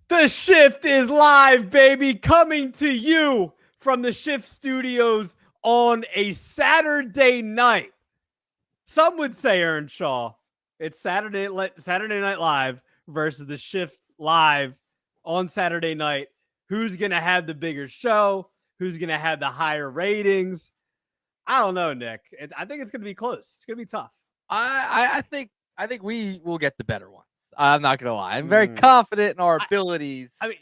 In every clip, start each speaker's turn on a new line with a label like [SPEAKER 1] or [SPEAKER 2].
[SPEAKER 1] The Shift is live, baby, coming to you from the Shift Studios on a Saturday night. Some would say, Earnshaw, it's Saturday Night Live versus the Shift live on Saturday night. Who's going to have the bigger show? Who's going to have the higher ratings? I don't know, Nick. I think it's going to be close. It's going to be tough.
[SPEAKER 2] I think we will get the better ones. I'm not gonna lie. I'm very confident in our abilities.
[SPEAKER 1] I mean,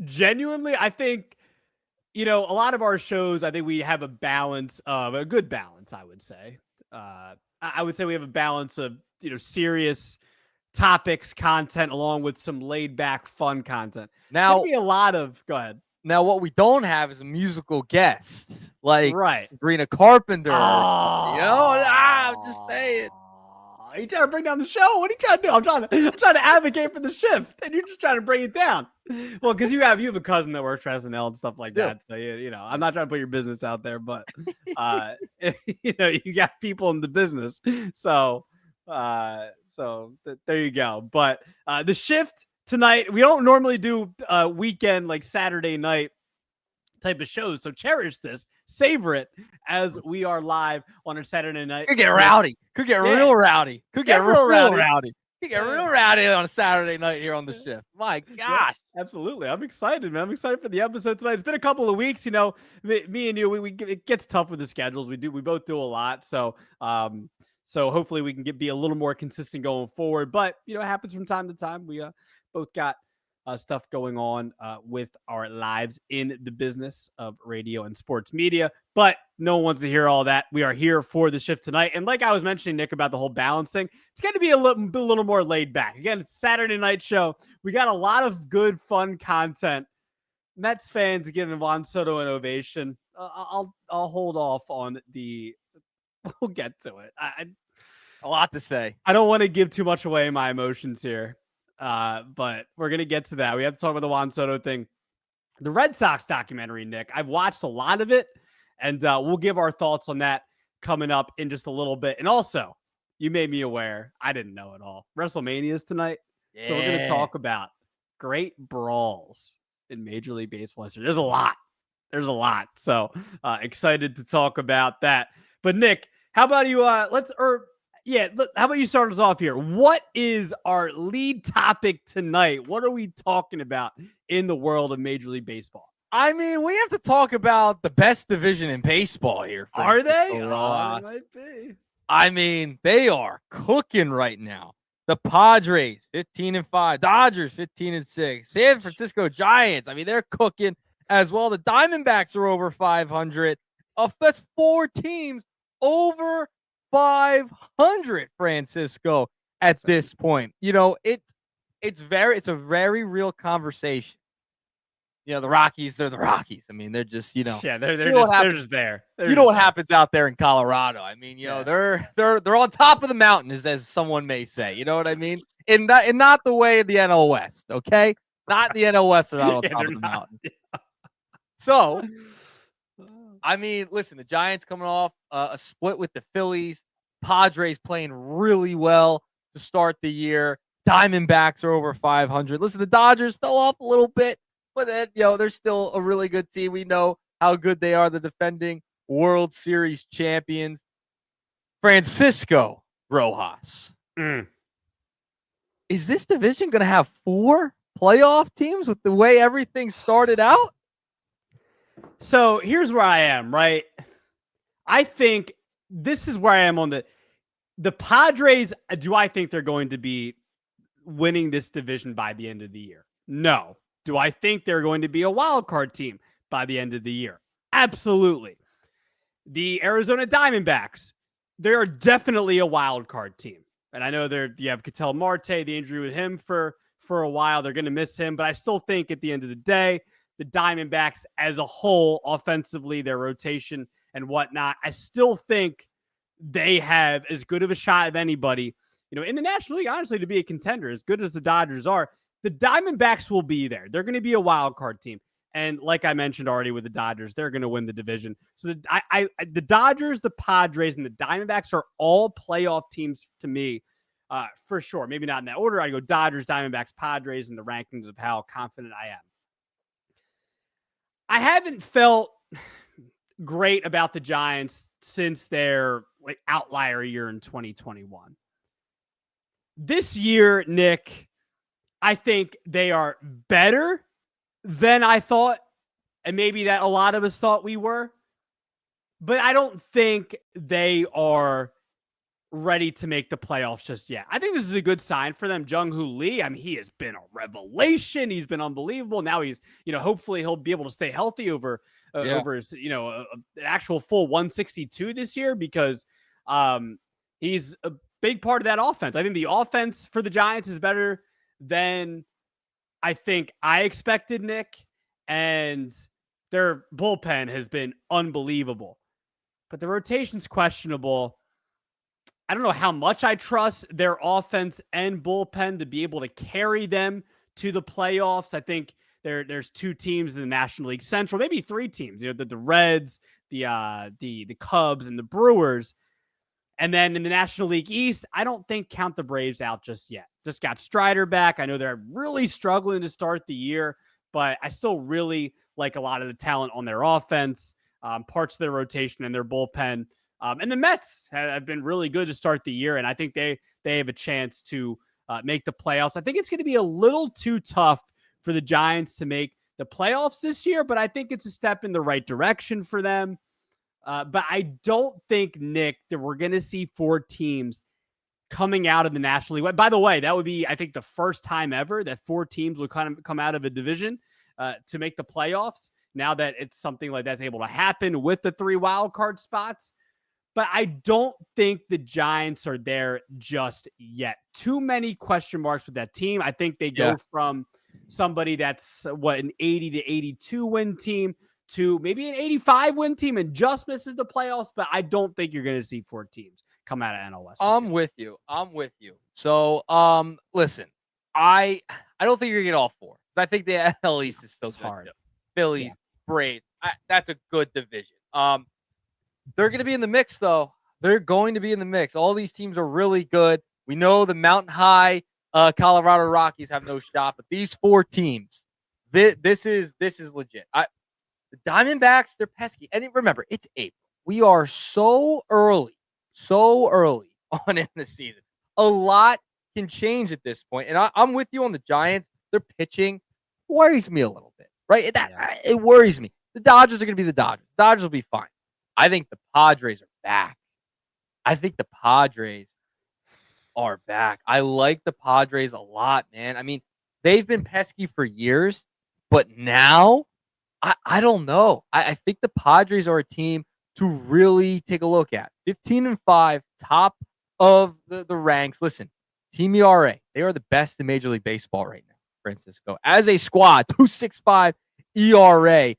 [SPEAKER 1] genuinely, I think, a lot of our shows, I think we have a good balance, I would say. I would say we have a balance of, serious topics, content, along with some laid back, fun content.
[SPEAKER 2] Now,
[SPEAKER 1] be a lot of, go ahead.
[SPEAKER 2] Now, what we don't have is a musical guest like
[SPEAKER 1] right.
[SPEAKER 2] Sabrina Carpenter.
[SPEAKER 1] Oh,
[SPEAKER 2] I'm just saying.
[SPEAKER 1] Are you trying to bring down the show? What are you trying to do? I'm trying to advocate for the Shift, and you're just trying to bring it down. Well, because you have a cousin that works for SNL and stuff like that. So I'm not trying to put your business out there, but you got people in the business. So there you go. But the Shift tonight, we don't normally do weekend like Saturday night type of shows, so cherish this, savor it as we are live on a Saturday night.
[SPEAKER 2] Could get rowdy. Could get real rowdy. Could get real rowdy. Could get real rowdy on a Saturday night here on the Shift. My gosh.
[SPEAKER 1] Yeah, absolutely. I'm excited, man. I'm excited for the episode tonight. It's been a couple of weeks, me and you, it gets tough with the schedules. We both do a lot. So hopefully we can be a little more consistent going forward, but it happens from time to time. We both got stuff going on with our lives in the business of radio and sports media, but no one wants to hear all that. We are here for the Shift tonight. And like I was mentioning, Nick, about the whole balancing, it's going to be a little more laid back. Again, it's Saturday night show. We got a lot of good, fun content. Mets fans giving Juan Soto an ovation. I'll hold off on we'll get to it.
[SPEAKER 2] A lot to say.
[SPEAKER 1] I don't want to give too much away my emotions here. But we're going to get to that. We have to talk about the Juan Soto thing. The Red Sox documentary, Nick, I've watched a lot of it, and we'll give our thoughts on that coming up in just a little bit. And also, you made me aware, I didn't know at all, WrestleMania is tonight. Yeah. So we're going to talk about great brawls in Major League Baseball history. There's a lot. So excited to talk about that. But Nick, how about you, how about you start us off here? What is our lead topic tonight? What are we talking about in the world of Major League Baseball?
[SPEAKER 2] I mean, we have to talk about the best division in baseball here.
[SPEAKER 1] Are they? They might be.
[SPEAKER 2] I mean, they are cooking right now. The Padres, 15-5. Dodgers, 15-6. San Francisco Giants, I mean, they're cooking as well. The Diamondbacks are over 500. That's 4 teams over 500, Francisco, at this point. It's a very real conversation. The Rockies, they're the Rockies. I mean, they're just,
[SPEAKER 1] they're just there.
[SPEAKER 2] What happens out there in Colorado. I mean, they're on top of the mountain, as someone may say. You know what I mean? And not the way of the NL West, okay? Not the NL West are not on top of the mountain. So, I mean, listen, the Giants coming off a split with the Phillies. Padres playing really well to start the year. Diamondbacks are over 500. Listen, the Dodgers fell off a little bit, but then, they're still a really good team. We know how good they are, the defending World Series champions. Francisco Rojas. Is this division going to have 4 playoff teams with the way everything started out?
[SPEAKER 1] So here's where I am, right? I think this is where I am on the Padres. Do I think they're going to be winning this division by the end of the year? No. Do I think they're going to be a wild card team by the end of the year? Absolutely. The Arizona Diamondbacks, they're definitely a wild card team. And I know you have Ketel Marte, the injury with him for a while. They're going to miss him. But I still think at the end of the day, the Diamondbacks as a whole, offensively, their rotation and whatnot, I still think they have as good of a shot of anybody, in the National League, honestly, to be a contender, as good as the Dodgers are. The Diamondbacks will be there. They're going to be a wild card team. And like I mentioned already with the Dodgers, they're going to win the division. So the Dodgers, the Padres, and the Diamondbacks are all playoff teams to me for sure. Maybe not in that order. I'd go Dodgers, Diamondbacks, Padres in the rankings of how confident I am. I haven't felt great about the Giants since their like outlier year in 2021. This year, Nick, I think they are better than I thought, and maybe that a lot of us thought we were. But I don't think they are ready to make the playoffs just yet. I think this is a good sign for them. Jung-Hoo Lee, I mean, he has been a revelation. He's been unbelievable. Now he's, hopefully he'll be able to stay healthy over his, an actual full 162 this year because he's a big part of that offense. I think the offense for the Giants is better than I think I expected, Nick, and their bullpen has been unbelievable. But the rotation's questionable. I don't know how much I trust their offense and bullpen to be able to carry them to the playoffs. I think there's two teams in the National League Central, maybe three teams, the Reds, the Cubs, and the Brewers. And then in the National League East, I don't think count the Braves out just yet. Just got Strider back. I know they're really struggling to start the year, but I still really like a lot of the talent on their offense, parts of their rotation and their bullpen. And the Mets have been really good to start the year, and I think they have a chance to make the playoffs. I think it's going to be a little too tough for the Giants to make the playoffs this year, but I think it's a step in the right direction for them. But I don't think, Nick, that we're going to see four teams coming out of the National League. By the way, that would be, I think, the first time ever that four teams will kind of come out of a division to make the playoffs. Now that it's something like that's able to happen with the 3 wild card spots. But I don't think the Giants are there just yet. Too many question marks with that team. I think they go from somebody that's an 80 to 82 win team to maybe an 85 win team and just misses the playoffs. But I don't think you're going to see four teams come out of NOS.
[SPEAKER 2] I'm with you. So, listen, I don't think you're going to get all four. I think the NL East is still hard. Phillies, Braves. That's a good division. They're going to be in the mix, though. They're going to be in the mix. All these teams are really good. We know the Mountain High Colorado Rockies have no shot, but these four teams, this is legit. The Diamondbacks, they're pesky. And remember, it's April. We are so early on in the season. A lot can change at this point. And I'm with you on the Giants. Their pitching worries me a little bit, right? It worries me. The Dodgers are going to be the Dodgers. The Dodgers will be fine. I think the Padres are back. I like the Padres a lot, man. I mean, they've been pesky for years, but now, I don't know. I think the Padres are a team to really take a look at. 15-5, top of the ranks. Listen, Team ERA, they are the best in Major League Baseball right now, Francisco. As a squad, 2.65 ERA,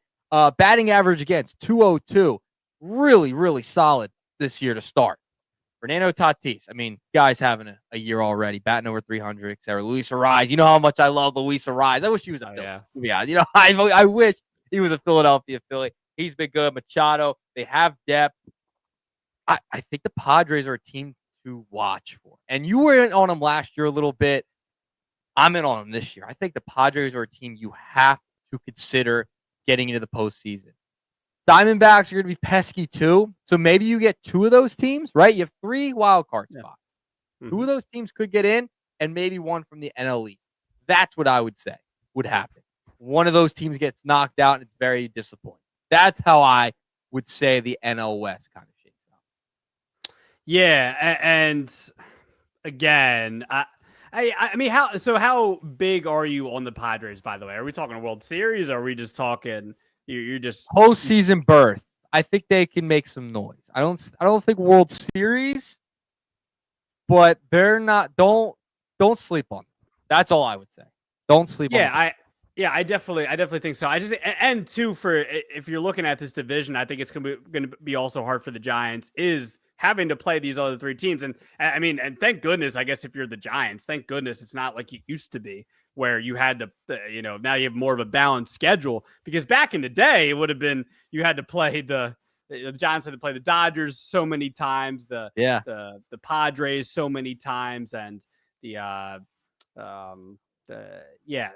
[SPEAKER 2] batting average against 2.02. Really, really solid this year to start. Fernando Tatis, I mean, guy's having a year already, batting over 300, etc. Luis Ariz, you know how much I love Luis Ariz. I wish he was a Philly. Yeah, I wish he was a Philadelphia Philly. He's been good. Machado, they have depth. I think the Padres are a team to watch for. And you were in on them last year a little bit. I'm in on them this year. I think the Padres are a team you have to consider getting into the postseason. Diamondbacks are going to be pesky too. So maybe you get two of those teams, right? You have 3 wild card spots. Mm-hmm. 2 of those teams could get in and maybe one from the NL East. That's what I would say would happen. One of those teams gets knocked out and it's very disappointing. That's how I would say the NL West kind of shakes out.
[SPEAKER 1] Yeah. And again, I mean, how big are you on the Padres, by the way? Are we talking World Series? Or are we just talking... You're just
[SPEAKER 2] postseason berth. I think they can make some noise. I don't think World Series, but they're not. Don't sleep on them. That's all I would say. Don't sleep on them.
[SPEAKER 1] I definitely think so. And too, for if you're looking at this division, I think it's going to be also hard for the Giants is having to play these other 3 teams. And I mean, and thank goodness, I guess if you're the Giants, thank goodness it's not like it used to be, where you had to, now you have more of a balanced schedule, because back in the day, it would have been, you had to play the the Giants had to play the Dodgers so many times, the Padres so many times, and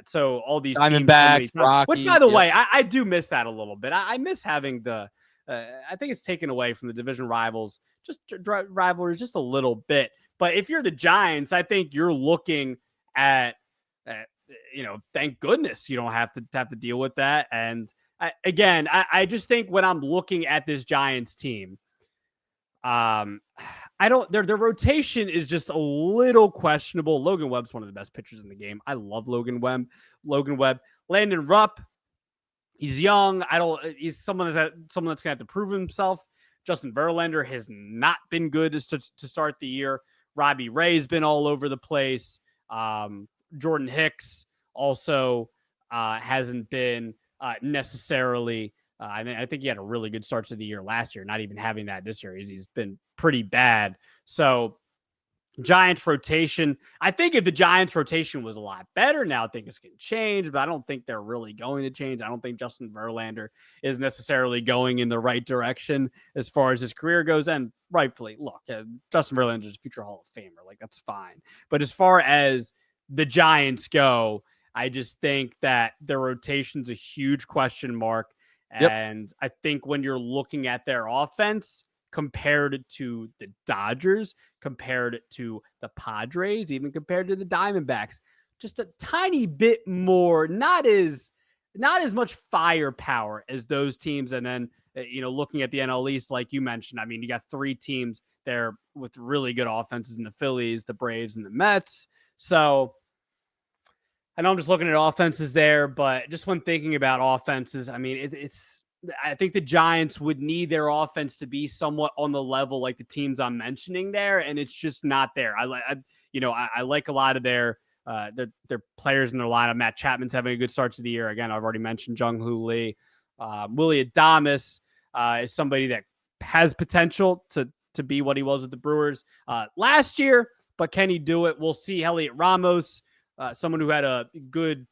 [SPEAKER 1] so all these teams so many
[SPEAKER 2] Diamondbacks,
[SPEAKER 1] times.
[SPEAKER 2] Rockies,
[SPEAKER 1] Which, by the way, I do miss that a little bit. I miss having the I think it's taken away from the division rivals, just rivalries just a little bit. But if you're the Giants, I think you're looking at thank goodness you don't have to deal with that. And I just think when I'm looking at this Giants team, their rotation is just a little questionable. Logan Webb's one of the best pitchers in the game. I love Logan Webb. Landon Rupp, he's young. He's someone that's going to have to prove himself. Justin Verlander has not been good to start the year. Robbie Ray's been all over the place. Jordan Hicks also hasn't been necessarily. I think he had a really good start to the year last year. Not even having that this year, he's been pretty bad. So Giants rotation. I think if the Giants rotation was a lot better now, things can change, but I don't think they're really going to change. I don't think Justin Verlander is necessarily going in the right direction as far as his career goes. And rightfully, look, Justin Verlander is a future Hall of Famer. Like, that's fine. But as far as the Giants go, I just think that their rotation's a huge question mark. And I think when you're looking at their offense compared to the Dodgers, compared to the Padres, even compared to the Diamondbacks, just a tiny bit more, not as much firepower as those teams. And then, looking at the NL East, like you mentioned, I mean, you got three teams there with really good offenses in the Phillies, the Braves, and the Mets. So I know I'm just looking at offenses there, but just when thinking about offenses, I mean, I think the Giants would need their offense to be somewhat on the level like the teams I'm mentioning there, and it's just not there. I like a lot of their players in their lineup. Matt Chapman's having a good start to the year. Again, I've already mentioned Jung-Hoo Lee. Willie Adames is somebody that has potential to be what he was with the Brewers last year, but can he do it? We'll see. Heliot Ramos, someone who had a good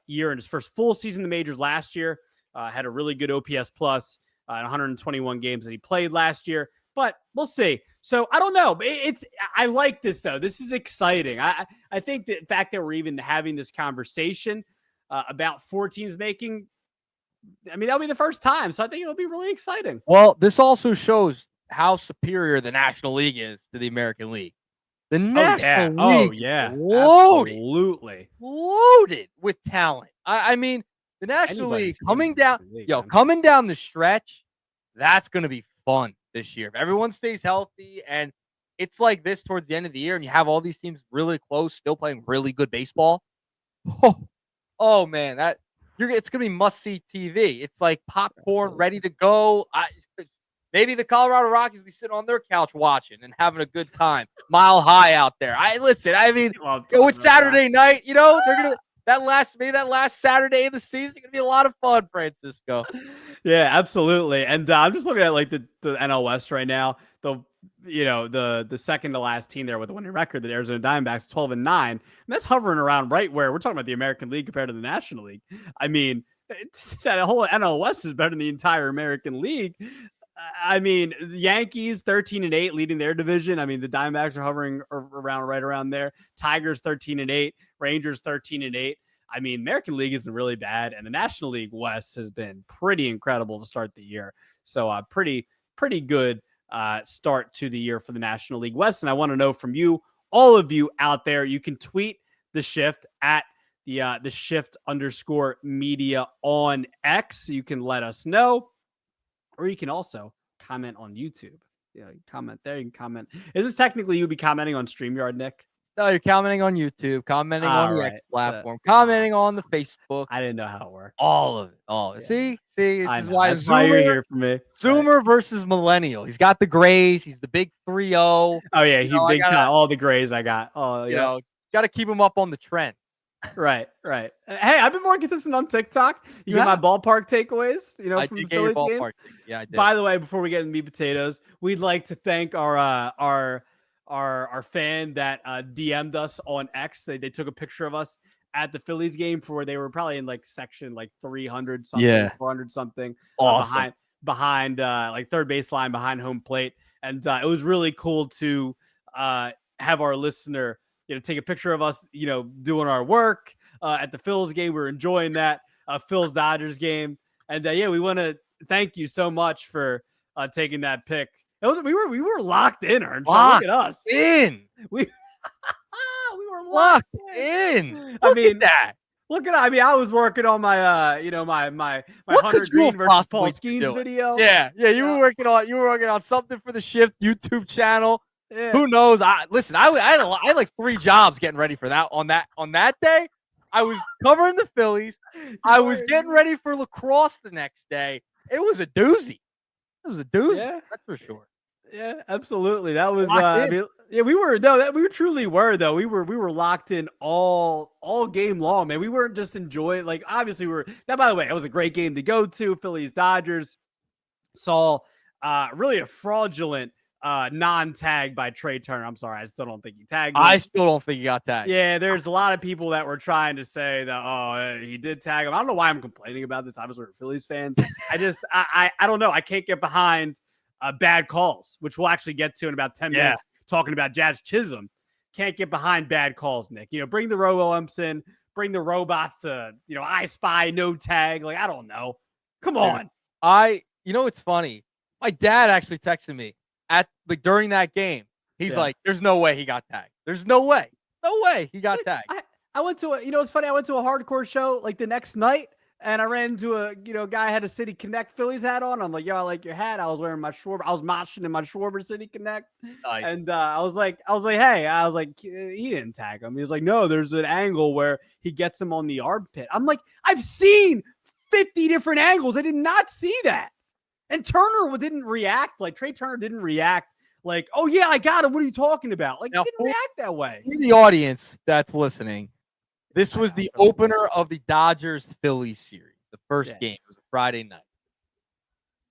[SPEAKER 1] year in his first full season in the majors last year, had a really good OPS plus in 121 games that he played last year, but we'll see. So I don't know. I like this though. This is exciting. I think the fact that we're even having this conversation about four teams making, I mean, that'll be the first time. So I think it'll be really exciting.
[SPEAKER 2] Well, this also shows how superior the National League is to the American League. The National League,
[SPEAKER 1] absolutely
[SPEAKER 2] loaded with talent. I mean, the National League coming down the stretch, that's going to be fun this year. If everyone stays healthy and it's like this towards the end of the year and you have all these teams really close, still playing really good baseball. Oh man, it's going to be must-see TV. It's like popcorn ready to go. Maybe the Colorado Rockies will be sitting on their couch watching and having a good time. Mile high out there. It's Saturday night, they're going to that last Saturday of the season is going to be a lot of fun, Francisco.
[SPEAKER 1] Yeah, absolutely. And I'm just looking at like the NL West right now. The second to last team there with a winning record, the Arizona Diamondbacks, 12-9. And that's hovering around right where we're talking about the American League compared to the National League. I mean, that whole NL West is better than the entire American League. I mean, the Yankees 13-8 leading their division. I mean, the Diamondbacks are hovering right around there. Tigers 13-8, Rangers 13-8. I mean, American League has been really bad, and the National League West has been pretty incredible to start the year. So, pretty good start to the year for the National League West. And I want to know from you, all of you out there, you can tweet the Shift at the Shift_media on X. You can let us know. Or you can also comment on YouTube. You comment there. You can comment. Is this technically you'll be commenting on StreamYard, Nick?
[SPEAKER 2] No, you're commenting on YouTube, commenting on the X platform, commenting on the Facebook.
[SPEAKER 1] I didn't know how it worked.
[SPEAKER 2] All of it. Yeah. See, this is why
[SPEAKER 1] That's why you're here for me.
[SPEAKER 2] Zoomer versus Millennial. He's got the grays. He's the big 3-0.
[SPEAKER 1] Oh yeah, all the grays I got. Oh, yeah.
[SPEAKER 2] Got to keep him up on the trend.
[SPEAKER 1] Right. Hey, I've been more consistent on TikTok. You get my ballpark takeaways, from the Phillies game.
[SPEAKER 2] Yeah, I did.
[SPEAKER 1] By the way, before we get into meat potatoes, we'd like to thank our fan that DM'd us on X. They took a picture of us at the Phillies game they were probably in like section like 300 something, 400 something.
[SPEAKER 2] Awesome.
[SPEAKER 1] behind like third baseline behind home plate. And it was really cool to have our listener, take a picture of us, doing our work at the Phil's game. We're enjoying that Phil's Dodgers game. And yeah, we want to thank you so much for taking that pic. We were locked in, Earnshaw. Look at us. We were locked in.
[SPEAKER 2] Look at that.
[SPEAKER 1] Look at I mean, I was working on my my 100 Green versus Paul Skeens video.
[SPEAKER 2] Yeah. You were working on something for the Shift YouTube channel. Yeah. Who knows? I had like 3 jobs getting ready for that on that day. I was covering the Phillies. I was getting ready for lacrosse the next day. It was a doozy. Yeah. That's for sure.
[SPEAKER 1] Yeah, absolutely. That was we truly were though. We were locked in all game long, man. We weren't just enjoying, like, obviously that, by the way, it was a great game to go to. Phillies Dodgers. Saw really a fraudulent non-tag by Trey Turner. I'm sorry, I still don't think he tagged him.
[SPEAKER 2] I still don't think he got tagged.
[SPEAKER 1] Yeah, there's a lot of people that were trying to say that, he did tag him. I don't know why I'm complaining about this. Obviously, we're Phillies fans. I don't know. I can't get behind bad calls, which we'll actually get to in about 10 minutes, talking about Jazz Chisholm. Can't get behind bad calls, Nick. Bring the robo-umps in, bring the robots to, I spy, no tag. Like, I don't know. Come on.
[SPEAKER 2] It's funny. My dad actually texted me during that game. He's like, there's no way he got tagged. There's no way he got tagged.
[SPEAKER 1] I went to it's funny. I went to a hardcore show like the next night, and I ran into a guy had a City Connect Phillies hat on. I'm like, yo, I like your hat. I was wearing my Schwarber. I was moshing in my Schwarber City Connect. Nice. And I was like, hey, he didn't tag him. He was like, no, there's an angle where he gets him on the armpit. I'm like, I've seen 50 different angles. I did not see that. And Turner didn't react. Like, Trey Turner didn't react like, oh, yeah, I got him. What are you talking about? Like, he didn't react that way.
[SPEAKER 2] For the audience that's listening, this was the opener of the Dodgers-Phillies series. The first game. It was a Friday night.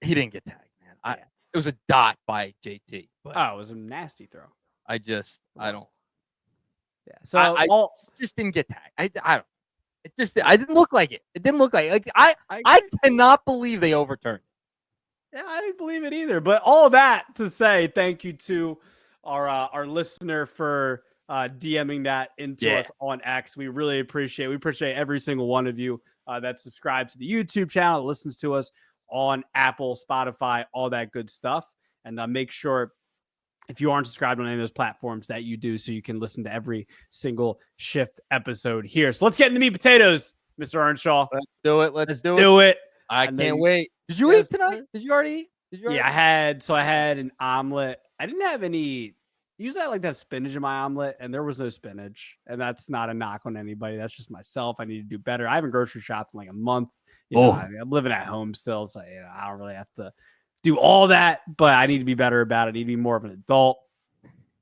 [SPEAKER 2] He didn't get tagged, man. It was a dot by JT. But
[SPEAKER 1] it was a nasty throw.
[SPEAKER 2] I don't.
[SPEAKER 1] Yeah. So
[SPEAKER 2] I just didn't get tagged. I don't. I didn't look like it. It didn't look like it. Like, I cannot believe they overturned it.
[SPEAKER 1] Yeah, I didn't believe it either. But all that to say, thank you to our listener for DMing that into us on X. We really appreciate it. We appreciate every single one of you that subscribes to the YouTube channel, that listens to us on Apple, Spotify, all that good stuff. And make sure, if you aren't subscribed on any of those platforms, that you do, so you can listen to every single Shift episode here. So let's get into the meat and potatoes, Mr. Earnshaw.
[SPEAKER 2] Let's do it. Let's
[SPEAKER 1] do it.
[SPEAKER 2] I can't wait. Did you eat tonight? Did you already eat?
[SPEAKER 1] Yeah, I had an omelet. I didn't have any. Usually I like that spinach in my omelet, and there was no spinach. And that's not a knock on anybody. That's just myself. I need to do better. I haven't grocery shopped in like a month. I'm living at home still, so I don't really have to do all that, but I need to be better about it. I need to be more of an adult.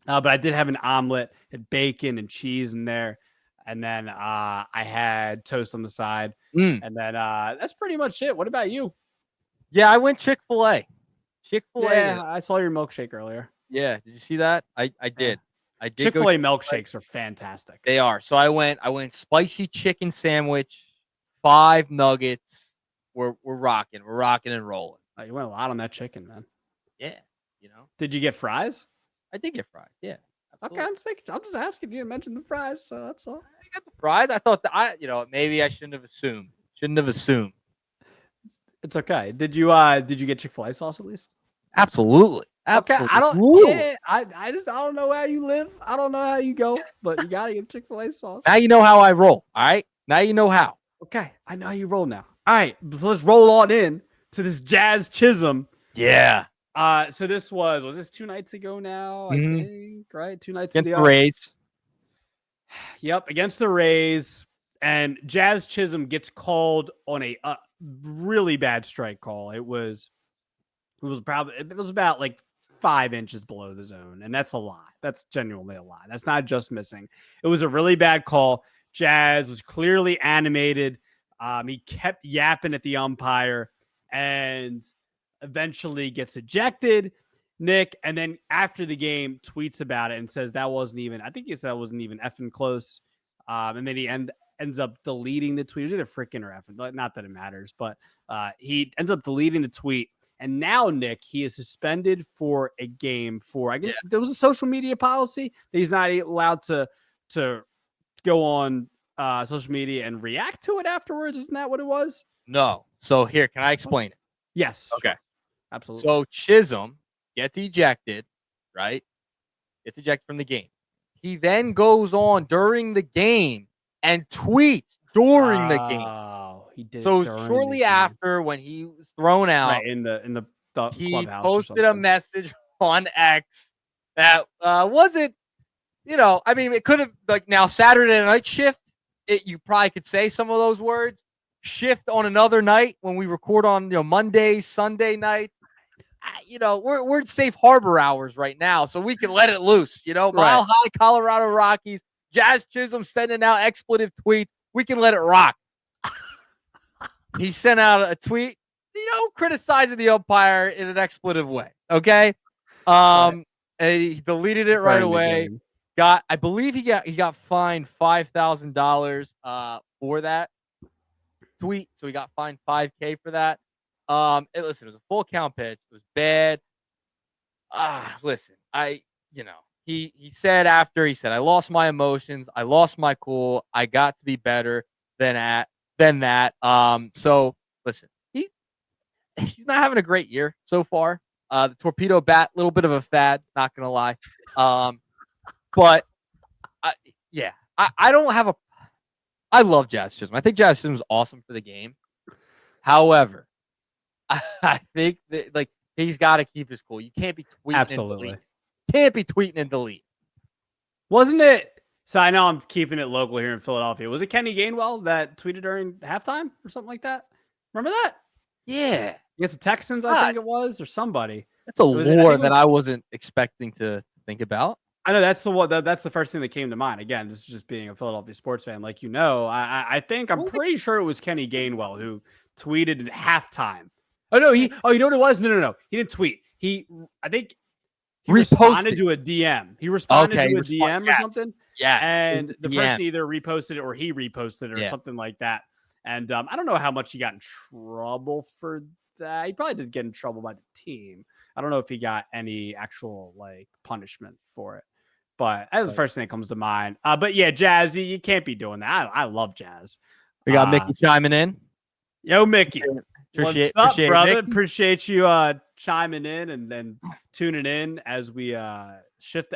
[SPEAKER 1] But I did have an omelet, had bacon and cheese in there. And then I had toast on the side. And then that's pretty much it. What about you?
[SPEAKER 2] Yeah, I went Chick-fil-A.
[SPEAKER 1] Yeah, I saw your milkshake earlier.
[SPEAKER 2] Yeah, did you see that? I did. I did.
[SPEAKER 1] Chick-fil-A milkshakes are fantastic.
[SPEAKER 2] They are. So I went spicy chicken sandwich, 5 nuggets. We're rocking. We're rocking and rolling.
[SPEAKER 1] Oh, you went a lot on that chicken, man.
[SPEAKER 2] Yeah,
[SPEAKER 1] Did you get fries?
[SPEAKER 2] I did get fries. Yeah.
[SPEAKER 1] Absolutely. Okay, I'm just asking you to mention the fries, so that's all.
[SPEAKER 2] I got the fries. I thought that maybe I shouldn't have assumed.
[SPEAKER 1] It's okay. Did you get Chick-fil-A sauce at least?
[SPEAKER 2] Absolutely.
[SPEAKER 1] Okay, I don't know how you live. I don't know how you go, but you gotta get Chick-fil-A sauce.
[SPEAKER 2] Now you know how I roll. All right. Now you know how.
[SPEAKER 1] Okay, I know how you roll now. All right, so let's roll on in to this Jazz Chisholm.
[SPEAKER 2] Yeah.
[SPEAKER 1] So this was this 2 nights ago now? I think, right? 2 nights
[SPEAKER 2] against the Rays.
[SPEAKER 1] Yep, against the Rays. And Jazz Chisholm gets called on a really bad strike call. It was about like 5 inches below the zone, and that's a lot. That's genuinely a lot. That's not just missing. It was a really bad call. Jazz was clearly animated. He kept yapping at the umpire and eventually gets ejected, Nick. And then after the game, tweets about it and says that wasn't even effing close. And then he ends up deleting the tweet. It was either freaking or effing. Not that it matters, but he ends up deleting the tweet And now, Nick, he is suspended for a game for, there was a social media policy that he's not allowed to go on social media and react to it afterwards. Isn't that what it was?
[SPEAKER 2] No. So here, can I explain it?
[SPEAKER 1] Yes.
[SPEAKER 2] Okay.
[SPEAKER 1] Sure. Absolutely.
[SPEAKER 2] So Chisholm gets ejected, right? Gets ejected from the game. He then goes on during the game and tweets during the game.
[SPEAKER 1] Oh, he did.
[SPEAKER 2] So shortly after, when he was thrown out,
[SPEAKER 1] right, in the
[SPEAKER 2] he
[SPEAKER 1] clubhouse,
[SPEAKER 2] posted a message on X that wasn't, I mean, it could have, like, now Saturday Night Shift, you probably could say some of those words. Shift on another night when we record on Monday, Sunday night. We're in safe harbor hours right now, so we can let it loose. Mile High Colorado Rockies, Jazz Chisholm sending out expletive tweets. We can let it rock. He sent out a tweet, criticizing the umpire in an expletive way. Okay, and he deleted it right away. I believe he got fined $5,000 for that tweet, so he got fined $5,000 for that. Listen, it was a full count pitch. It was bad. Listen, he said after, I lost my emotions. I lost my cool. I got to be better than that. So listen, he's not having a great year so far. The torpedo bat, little bit of a fad, not gonna lie. But I don't have I love Jazz Chisholm. I think Jazz Chisholm is awesome for the game. However, I think that, he's got to keep his cool. You can't be tweeting.
[SPEAKER 1] Absolutely.
[SPEAKER 2] And delete. Can't be tweeting and delete.
[SPEAKER 1] Wasn't it? So I know I'm keeping it local here in Philadelphia. Was it Kenny Gainwell that tweeted during halftime or something like that? Remember that?
[SPEAKER 2] Yeah.
[SPEAKER 1] Against the Texans, I think it was, or somebody.
[SPEAKER 2] That's a lore that I wasn't expecting to think about.
[SPEAKER 1] I know that's the first thing that came to mind. Again, this is just being a Philadelphia sports fan, like I think I'm pretty sure it was Kenny Gainwell who tweeted at halftime. Oh no, you know what it was? No. He didn't tweet. I think he responded to a DM. He responded to a DM or something.
[SPEAKER 2] Yeah.
[SPEAKER 1] And the person either reposted it or he reposted it or something like that. And I don't know how much he got in trouble for that. He probably did get in trouble by the team. I don't know if he got any actual punishment for it. But that's the first thing that comes to mind. But yeah, Jazz, you can't be doing that. I love Jazz.
[SPEAKER 2] We got Mickey chiming in.
[SPEAKER 1] Yo, Mickey.
[SPEAKER 2] Appreciate
[SPEAKER 1] brother?
[SPEAKER 2] Mickey.
[SPEAKER 1] Appreciate you chiming in and then tuning in as we shift.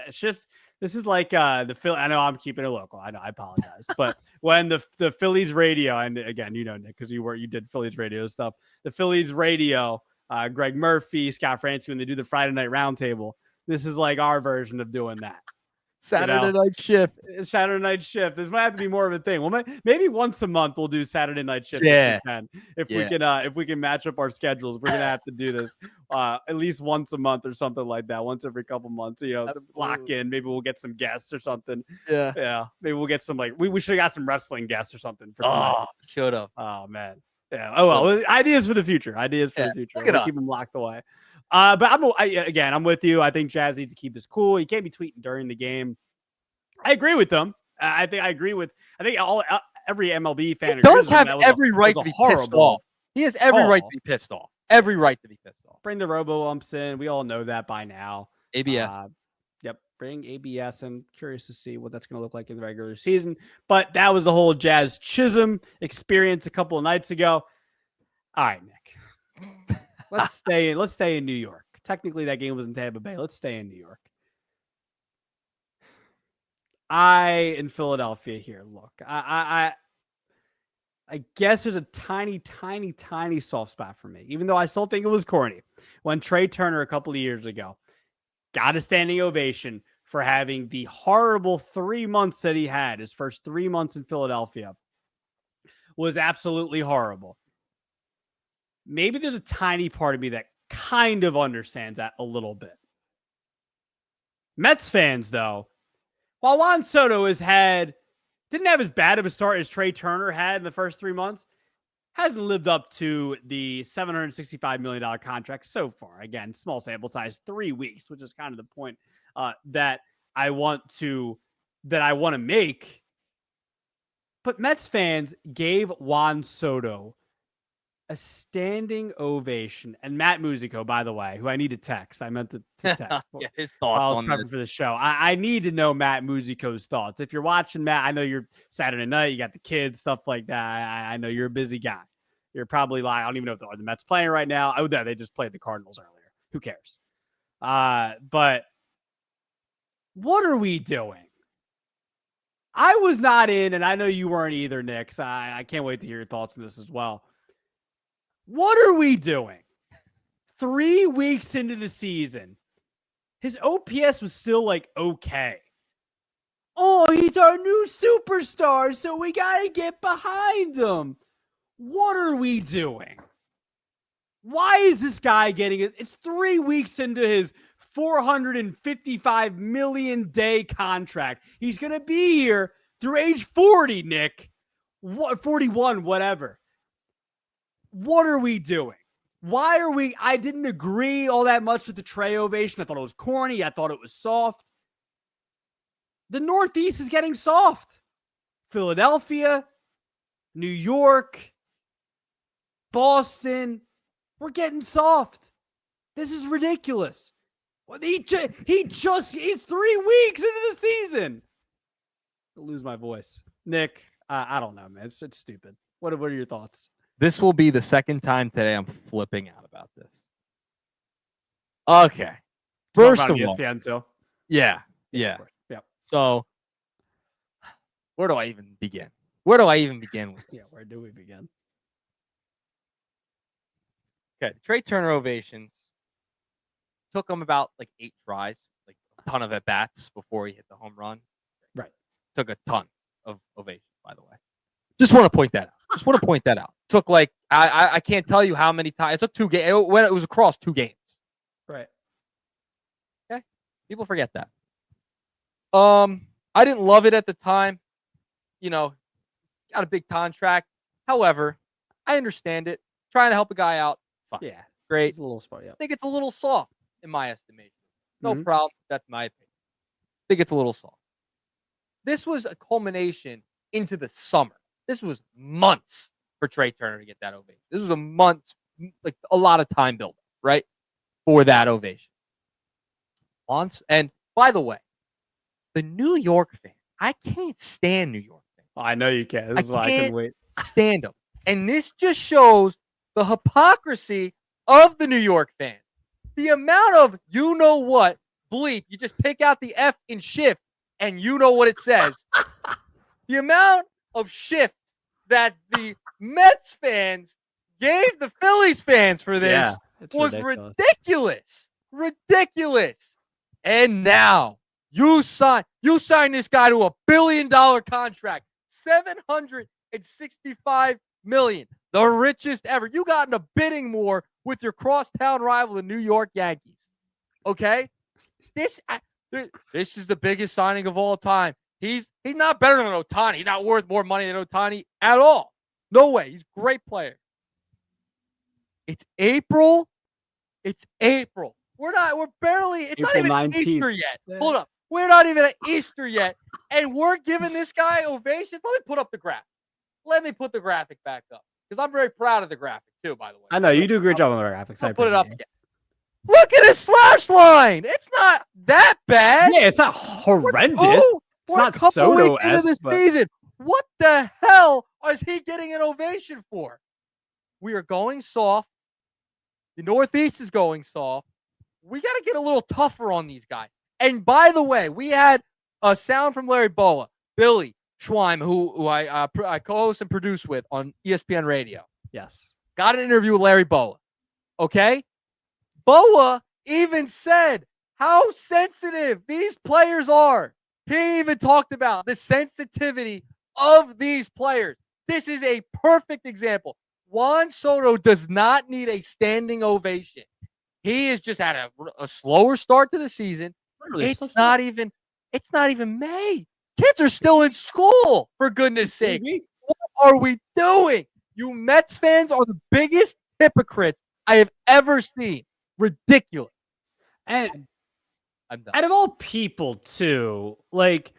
[SPEAKER 1] This is like the Philly. I know I'm keeping it local. I know. I apologize. But when the Phillies radio, and again, Nick, because you did Phillies radio stuff. The Phillies radio, Greg Murphy, Scott Francie, when they do the Friday night roundtable, this is like our version of doing that.
[SPEAKER 2] Saturday night shift.
[SPEAKER 1] Saturday night shift. This might have to be more of a thing. Well, maybe once a month we'll do Saturday night shift.
[SPEAKER 2] Yeah.
[SPEAKER 1] If we can match up our schedules, we're gonna have to do this at least once a month or something like that. Once every couple months, lock in. Maybe we'll get some guests or something. Yeah. Maybe we'll get some we should have got some wrestling guests or something for tonight.
[SPEAKER 2] Should have.
[SPEAKER 1] Oh man. Yeah. Oh well. Ideas for the future. We'll keep them locked away. But I'm with you. I think Jazz needs to keep his cool. He can't be tweeting during the game. I agree with them. I think every MLB fan
[SPEAKER 2] does have every right to be pissed off. He has every right to be pissed off. Every right to be pissed off.
[SPEAKER 1] Bring the robo-umps in. We all know that by now.
[SPEAKER 2] ABS.
[SPEAKER 1] Yep. Bring ABS. I'm curious to see what that's going to look like in the regular season. But that was the whole Jazz Chisholm experience a couple of nights ago. All right, Nick. Let's stay in New York. Technically, that game was in Tampa Bay. Let's stay in New York. In Philadelphia here. Look, I guess there's a tiny, tiny, tiny soft spot for me, even though I still think it was corny. When Trey Turner a couple of years ago got a standing ovation for having the horrible 3 months that he had, his first 3 months in Philadelphia was absolutely horrible. Maybe there's a tiny part of me that kind of understands that a little bit. Mets fans, though, while Juan Soto didn't have as bad of a start as Trey Turner had in the first 3 months, hasn't lived up to the $765 million contract so far. Again, small sample size, 3 weeks, which is kind of the point that I want to make. But Mets fans gave Juan Soto a standing ovation. And Matt Musico, by the way, who I need to text. I meant to text.
[SPEAKER 2] Yeah, his
[SPEAKER 1] while I
[SPEAKER 2] thoughts
[SPEAKER 1] was
[SPEAKER 2] on
[SPEAKER 1] prepping
[SPEAKER 2] this.
[SPEAKER 1] for the show. I need to know Matt Musico's thoughts. If you're watching, Matt, I know you're Saturday night, you got the kids, stuff like that. I know you're a busy guy. You're probably like, I don't even know if the Mets playing right now. Oh, no, they just played the Cardinals earlier. Who cares? But what are we doing? I was not in, and I know you weren't either, Nick. So I can't wait to hear your thoughts on this as well. What are we doing? 3 weeks into the season, his OPS was still like okay. Oh, he's our new superstar, so we got to get behind him. What are we doing? Why is this guy getting it? It's 3 weeks into his $455 million day contract. He's going to be here through age 40, Nick. 41, whatever. What are we doing? Why are we? I didn't agree all that much with the Trey ovation. I thought it was corny. I thought it was soft. The Northeast is getting soft. Philadelphia, New York, Boston, we're getting soft. This is ridiculous. He's 3 weeks into the season. I'll lose my voice. Nick, I don't know, man. It's stupid. What are your thoughts?
[SPEAKER 2] This will be the second time today I'm flipping out about this. Okay. First of all,
[SPEAKER 1] ESPN too.
[SPEAKER 2] Yeah.
[SPEAKER 1] Yep.
[SPEAKER 2] So, where do I even begin? Where with
[SPEAKER 1] Yeah, where do we begin?
[SPEAKER 2] Okay, the Trey Turner ovations took him about like 8 tries, like a ton of at bats before he hit the home run.
[SPEAKER 1] Right.
[SPEAKER 2] Took a ton of ovations, by the way. Just want to point that out. Took like I can't tell you how many times. It took 2 games. It was across 2 games.
[SPEAKER 1] Right.
[SPEAKER 2] Okay. People forget that. I didn't love it at the time. You know, got a big contract. However, I understand it. Trying to help a guy out. Fine.
[SPEAKER 1] Yeah.
[SPEAKER 2] Great.
[SPEAKER 1] It's a little spot, yeah.
[SPEAKER 2] I think it's a little soft in my estimation. No problem. That's my opinion. I think it's a little soft. This was a culmination into the summer. This was months for Trey Turner to get that ovation. This was like a lot of time building, right? For that ovation. And by the way, the New York fan, I can't stand New York fans.
[SPEAKER 1] I know you can. This is why I couldn't wait.
[SPEAKER 2] Stand them. And this just shows the hypocrisy of the New York fans. The amount of you know what, bleep, you just take out the F in shift and you know what it says. The amount of shift that the Mets fans gave the Phillies fans for this was ridiculous. Ridiculous. And now you sign this guy to $1 billion contract, $765 million, the richest ever. You got in a bidding war with your crosstown rival, the New York Yankees. Okay, this is the biggest signing of all time. He's not better than Ohtani. He's not worth more money than Ohtani at all. No way. He's a great player. It's April. We're barely. It's
[SPEAKER 1] April
[SPEAKER 2] not even
[SPEAKER 1] 19th.
[SPEAKER 2] Easter yet. Hold up. We're not even at Easter yet, and we're giving this guy ovations. Let me put up the graphic. Let me put the graphic back up because I'm very proud of the graphic too. By the way,
[SPEAKER 1] I know you do a great job on the graphics.
[SPEAKER 2] I'll put it up again. Look at his slash line. It's not that bad.
[SPEAKER 1] Yeah, it's not horrendous. It's not Soto
[SPEAKER 2] into the season. What the hell is he getting an ovation for? We are going soft. The Northeast is going soft. We got to get a little tougher on these guys. And by the way, we had a sound from Larry Boa, Billy Schweim, who I co-host and produce with on ESPN Radio.
[SPEAKER 1] Yes.
[SPEAKER 2] Got an interview with Larry Boa. Okay? Boa even said how sensitive these players are. He even talked about the sensitivity of these players. This is a perfect example. Juan Soto does not need a standing ovation. He has just had a slower start to the season. It's not even May. Kids are still in school, for goodness sake. What are we doing? You Mets fans are the biggest hypocrites I have ever seen. Ridiculous.
[SPEAKER 1] And
[SPEAKER 2] I'm done.
[SPEAKER 1] Out of all people, too, like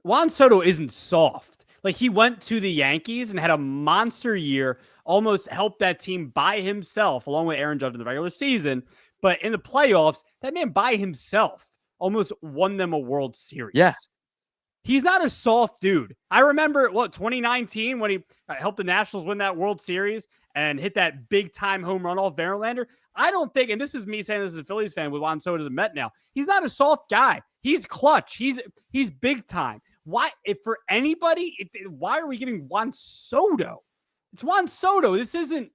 [SPEAKER 1] Juan Soto isn't soft. Like he went to the Yankees and had a monster year almost helped that team by himself, along with Aaron Judge in the regular season. But in the playoffs, that man by himself almost won them a World Series.
[SPEAKER 2] Yeah.
[SPEAKER 1] He's not a soft dude. I remember 2019 when he helped the Nationals win that World Series and hit that big time home run off Verlander. I don't think, and this is me saying this as a Phillies fan with Juan Soto as a Met now, he's not a soft guy. He's clutch. He's big time. Why, if for anybody, why are we giving Juan Soto? It's Juan Soto. This isn't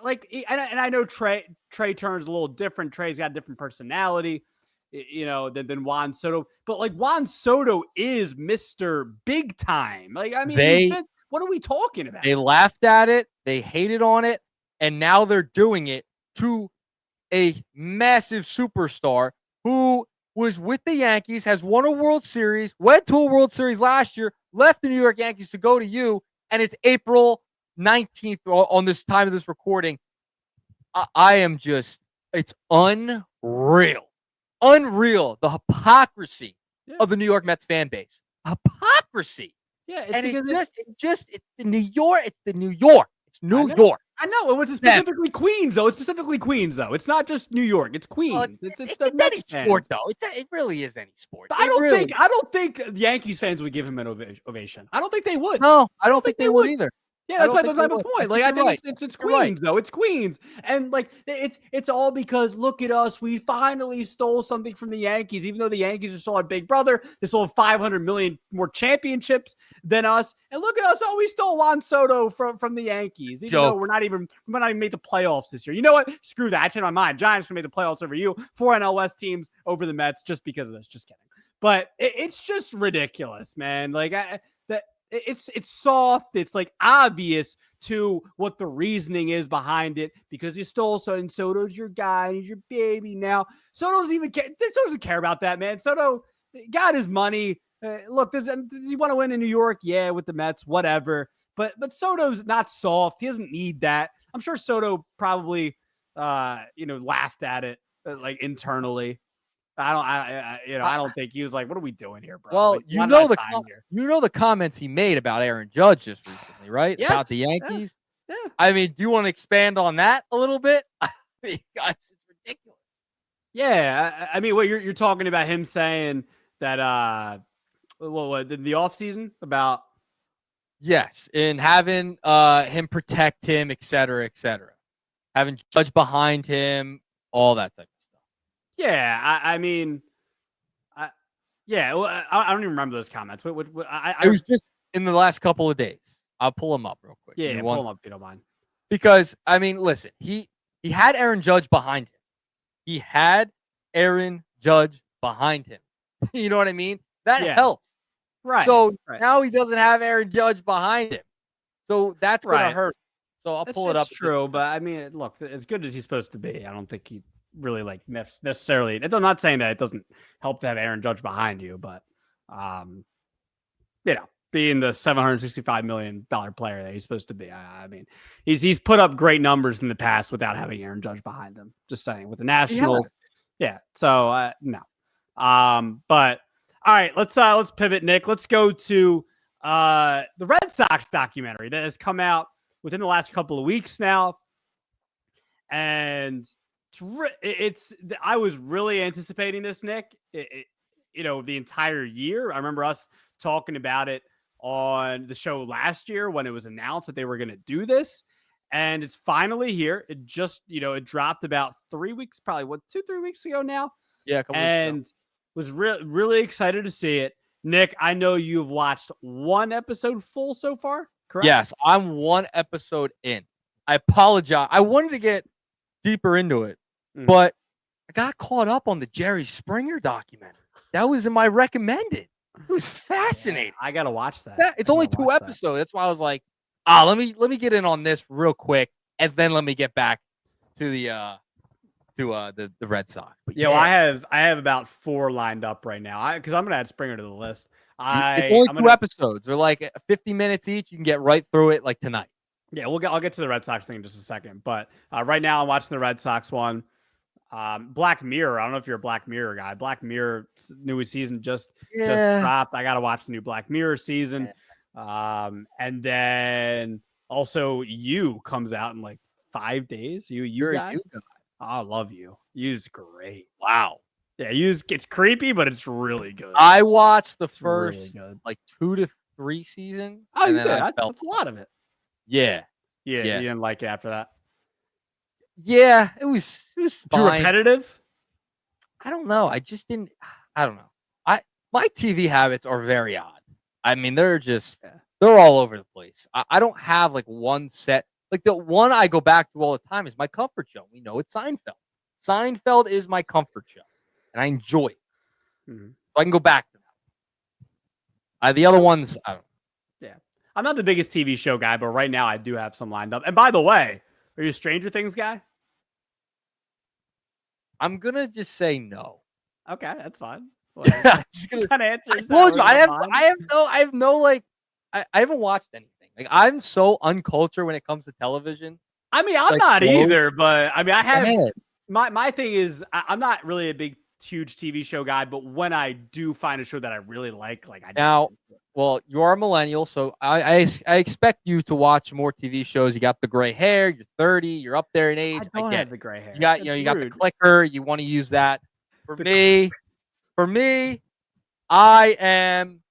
[SPEAKER 1] like, and I know Trey Turner's a little different. Trey's got a different personality, than Juan Soto. But like Juan Soto is Mr. Big Time. Like, I mean, what are we talking about?
[SPEAKER 2] They laughed at it. They hated on it. And now they're doing it to a massive superstar who was with the Yankees, has won a World Series, went to a World Series last year, left the New York Yankees to go to you, and it's April 19th on this time of this recording. I am just, it's unreal. Unreal, the hypocrisy of the New York Mets fan base. Hypocrisy.
[SPEAKER 1] Yeah,
[SPEAKER 2] it's the New York. It's the New York. It's New York.
[SPEAKER 1] I know. It's specifically Queens, though. It's specifically Queens, though. It's not just New York. It's Queens.
[SPEAKER 2] Well, it's the any sport, though. It really is any sport.
[SPEAKER 1] I don't think Yankees fans would give him an ovation. I don't think they would.
[SPEAKER 2] No, I don't think they would either.
[SPEAKER 1] Yeah, that's my point. Like, I think it's Queens, though. It's Queens. And like it's all because look at us. We finally stole something from the Yankees, even though the Yankees are still our big brother. They stole 500 million more championships than us. And look at us. Oh, we stole Juan Soto from the Yankees. Even though we might not even make the playoffs this year. You know what? Screw that. It's in my mind. Giants can make the playoffs over you. 4 NL West teams over the Mets just because of this. Just kidding. But it's just ridiculous, man. Like it's soft. It's like obvious to what the reasoning is behind it because you stole and Soto's your guy and he's your baby now. Soto doesn't care about that, man. Soto got his money. Look, does he want to win in New York? Yeah, with the Mets, whatever. But Soto's not soft. He doesn't need that. I'm sure Soto probably laughed at it like internally. I don't think he was like, what are we doing here, bro?
[SPEAKER 2] Well,
[SPEAKER 1] like,
[SPEAKER 2] the comments he made about Aaron Judge just recently, right?
[SPEAKER 1] Yes,
[SPEAKER 2] about the Yankees.
[SPEAKER 1] Yeah.
[SPEAKER 2] I mean, do you want to expand on that a little bit? Because it's ridiculous.
[SPEAKER 1] Yeah. I mean, what you're talking about him saying that what in the offseason about
[SPEAKER 2] yes, in having him protect him, et cetera, having Judge behind him, all that type of stuff.
[SPEAKER 1] Yeah, I mean, I don't even remember those comments. It
[SPEAKER 2] was just in the last couple of days. I'll pull them up real quick.
[SPEAKER 1] Yeah, pull them up if you don't mind.
[SPEAKER 2] Because, I mean, listen, he had Aaron Judge behind him. You know what I mean? That helps.
[SPEAKER 1] Right.
[SPEAKER 2] So now he doesn't have Aaron Judge behind him. So that's going to hurt. So I'll pull it up.
[SPEAKER 1] It's true, but I mean, look, as good as he's supposed to be, I don't think he really like necessarily. I'm not saying that it doesn't help to have Aaron Judge behind you, but being the $765 million player that he's supposed to be, I mean, he's put up great numbers in the past without having Aaron Judge behind him. Just saying, with the Nationals, So no, but all right, let's pivot, Nick. Let's go to the Red Sox documentary that has come out within the last couple of weeks now, and I was really anticipating this, Nick. The entire year. I remember us talking about it on the show last year when it was announced that they were going to do this, and it's finally here. It just, it dropped about 3 weeks, probably 2-3 weeks ago now.
[SPEAKER 2] Yeah,
[SPEAKER 1] and was really excited to see it. Nick, I know you've watched one episode full so far, correct?
[SPEAKER 2] Yes, I'm one episode in. I apologize. I wanted to get deeper into it, but I got caught up on the Jerry Springer documentary. That was in my recommended. It was fascinating.
[SPEAKER 1] I gotta watch that.
[SPEAKER 2] It's only 2 episodes. That's why I was like, let me get in on this real quick, and then let me get back to the Red Sox. But
[SPEAKER 1] well, I have about 4 lined up right now. Because I'm gonna add Springer to the list.
[SPEAKER 2] It's only 2 episodes. They're like 50 minutes each. You can get right through it like tonight.
[SPEAKER 1] Yeah, I'll get to the Red Sox thing in just a second. But right now I'm watching the Red Sox one. Black Mirror. I don't know if you're a Black Mirror guy. Black Mirror new season just dropped. I gotta watch the new Black Mirror season. And then Also, You comes out in like 5 days. You
[SPEAKER 2] You're a
[SPEAKER 1] guy?
[SPEAKER 2] you guy.
[SPEAKER 1] I love You. You's great.
[SPEAKER 2] Wow.
[SPEAKER 1] Yeah, You's gets creepy, but it's really good.
[SPEAKER 2] I watched the
[SPEAKER 1] It's
[SPEAKER 2] first
[SPEAKER 1] really good.
[SPEAKER 2] like 2 to 3 seasons.
[SPEAKER 1] Oh,
[SPEAKER 2] and
[SPEAKER 1] you
[SPEAKER 2] then
[SPEAKER 1] did.
[SPEAKER 2] I
[SPEAKER 1] That's
[SPEAKER 2] felt
[SPEAKER 1] a lot of it.
[SPEAKER 2] Yeah.
[SPEAKER 1] Yeah,
[SPEAKER 2] Yeah.
[SPEAKER 1] you didn't like it after that.
[SPEAKER 2] Yeah, it was
[SPEAKER 1] Too
[SPEAKER 2] fine.
[SPEAKER 1] repetitive.
[SPEAKER 2] I don't know. I just didn't. I don't know. My TV habits are very odd. I mean, they're all over the place. I don't have like one set. Like the one I go back to all the time is my comfort show. We know it's Seinfeld. Seinfeld is my comfort show, and I enjoy it.
[SPEAKER 1] Mm-hmm.
[SPEAKER 2] So I can go back to that. The other ones, I don't know.
[SPEAKER 1] Yeah, I'm not the biggest TV show guy, but right now I do have some lined up. And by the way, are you a Stranger Things guy?
[SPEAKER 2] I'm gonna just say no.
[SPEAKER 1] Okay, that's fine.
[SPEAKER 2] Just gonna,
[SPEAKER 1] kind of answers.
[SPEAKER 2] I told you I have no like. I haven't watched anything. Like I'm so uncultured when it comes to television.
[SPEAKER 1] I mean, I'm
[SPEAKER 2] like,
[SPEAKER 1] not either, but I mean, I have
[SPEAKER 2] Man.
[SPEAKER 1] my thing is I'm not really a big huge TV show guy, but when I do find a show that I really like I
[SPEAKER 2] now. Well, you are a millennial, so I expect you to watch more TV shows. You got the gray hair. You're 30. You're up there in age.
[SPEAKER 1] I don't have the gray hair.
[SPEAKER 2] You got you got the clicker. You want to use that. For me, I am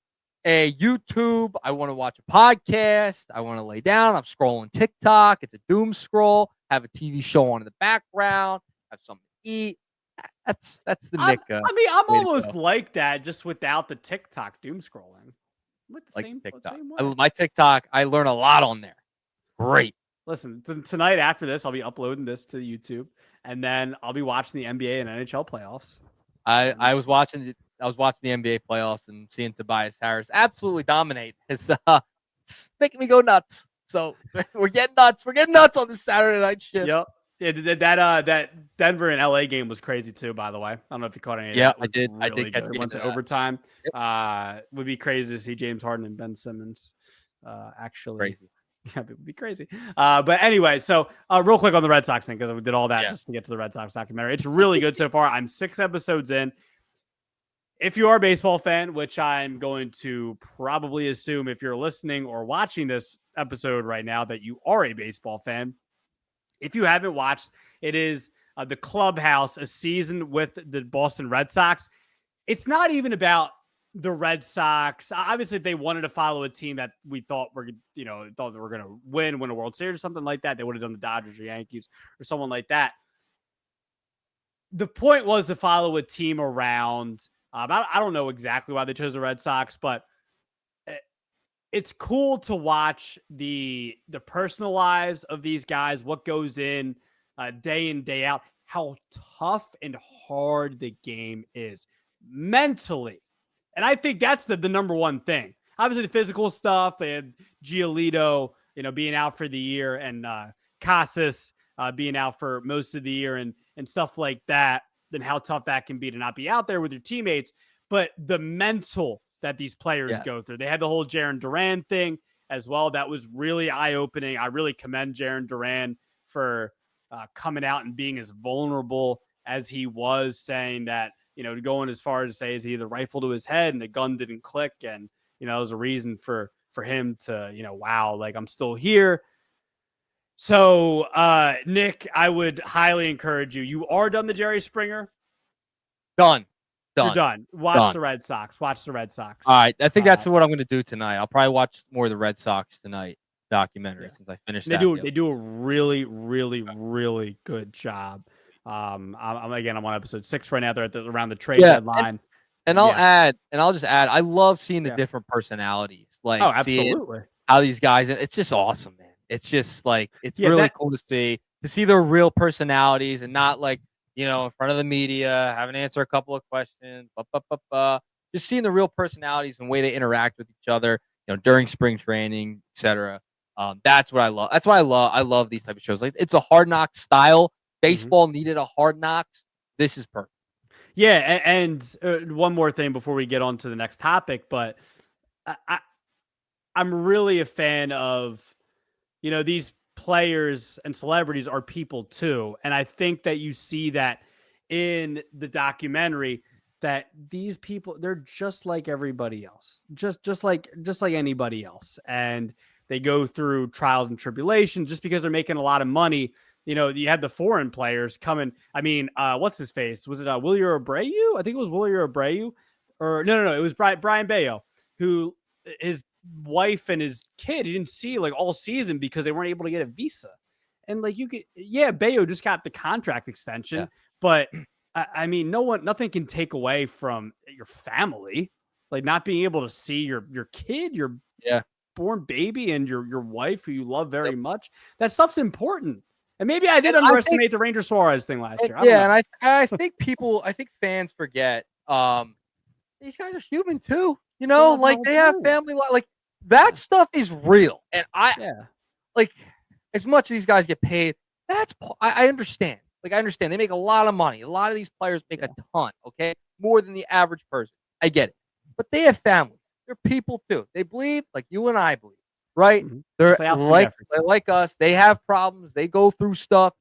[SPEAKER 2] a YouTube. I want to watch a podcast. I want to lay down. I'm scrolling TikTok. It's a doom scroll. Have a TV show on in the background. Have something to eat. That's the Nick.
[SPEAKER 1] I mean, I'm almost like that, just without the TikTok doom scrolling.
[SPEAKER 2] Like TikTok. My TikTok, I learn a lot on there. Great.
[SPEAKER 1] Listen, tonight after this, I'll be uploading this to YouTube, and then I'll be watching the NBA and NHL playoffs.
[SPEAKER 2] I was watching the NBA playoffs and seeing Tobias Harris absolutely dominate. It's making me go nuts. So we're getting nuts. We're getting nuts on this Saturday night shift.
[SPEAKER 1] Yep. Yeah, that Denver and LA game was crazy too. By the way, I don't know if you caught any.
[SPEAKER 2] Yeah,
[SPEAKER 1] I did.
[SPEAKER 2] I did catch
[SPEAKER 1] it. Went to overtime. Yep. Would be crazy to see James Harden and Ben Simmons. Actually,
[SPEAKER 2] crazy.
[SPEAKER 1] Yeah, it would be crazy. But anyway, so real quick on the Red Sox thing, because we did all that just to get to the Red Sox documentary. It's really good so far. I'm 6 episodes in. If you are a baseball fan, which I'm going to probably assume if you're listening or watching this episode right now that you are a baseball fan. If you haven't watched, it is the Clubhouse, a season with the Boston Red Sox. It's not even about the Red Sox. Obviously, if they wanted to follow a team that we thought were going to win a World Series or something like that, they would have done the Dodgers or Yankees or someone like that. The point was to follow a team around. I don't know exactly why they chose the Red Sox, but it's cool to watch the personal lives of these guys, what goes in day out, how tough and hard the game is mentally. And I think that's the number one thing. Obviously, the physical stuff, they had Giolito, being out for the year, and Casas being out for most of the year and stuff like that, then how tough that can be to not be out there with your teammates. But the mental that these players go through. They had the whole Jarren Duran thing as well. That was really eye-opening. I really commend Jarren Duran for coming out and being as vulnerable as he was, saying that, going as far as to say is he had the rifle to his head and the gun didn't click. And, it was a reason for him to, wow, like I'm still here. So, Nick, I would highly encourage you. You are done the Jerry Springer?
[SPEAKER 2] Done.
[SPEAKER 1] You're done. Watch the Red Sox. Watch the Red Sox.
[SPEAKER 2] All right. I think that's what I'm going to do tonight. I'll probably watch more of the Red Sox tonight documentary since I finished that.
[SPEAKER 1] They do a really, really, really good job. I'm on episode 6 right now. They're around the trade deadline.
[SPEAKER 2] And I'll just add, I love seeing the different personalities. Like,
[SPEAKER 1] absolutely.
[SPEAKER 2] How these guys, it's just awesome, man. It's just like, it's really cool to see their real personalities and not like, in front of the media, having to answer a couple of questions, just seeing the real personalities and the way they interact with each other, during spring training, etc. That's what I love. That's why I love these type of shows. Like, it's a Hard Knocks style. Baseball needed a Hard Knocks. This is perfect.
[SPEAKER 1] Yeah, and one more thing before we get on to the next topic, but I'm really a fan of, these players and celebrities are people too. And I think that you see that in the documentary, that these people, they're just like everybody else, just like anybody else. And they go through trials and tribulations just because they're making a lot of money. You had the foreign players coming. I mean, what's his face? Was it Willie Abreu? I think it was Willie Abreu. Or no. It was Brian Bayo, who his wife and his kid he didn't see like all season because they weren't able to get a visa. And like Bayo just got the contract extension, but I mean, nothing can take away from your family, like not being able to see your kid, your born baby, and your wife who you love very much. That stuff's important. And maybe I did underestimate the Ranger Suarez thing last year.
[SPEAKER 2] And I think fans forget these guys are human too. Like they have family life. Like that stuff is real. And like as much as these guys get paid, I understand. Like I understand they make a lot of money. A lot of these players make a ton, okay? More than the average person. I get it. But they have families. They're people too. They bleed like you and I bleed, right? Mm-hmm. They're like us. They have problems. They go through stuff.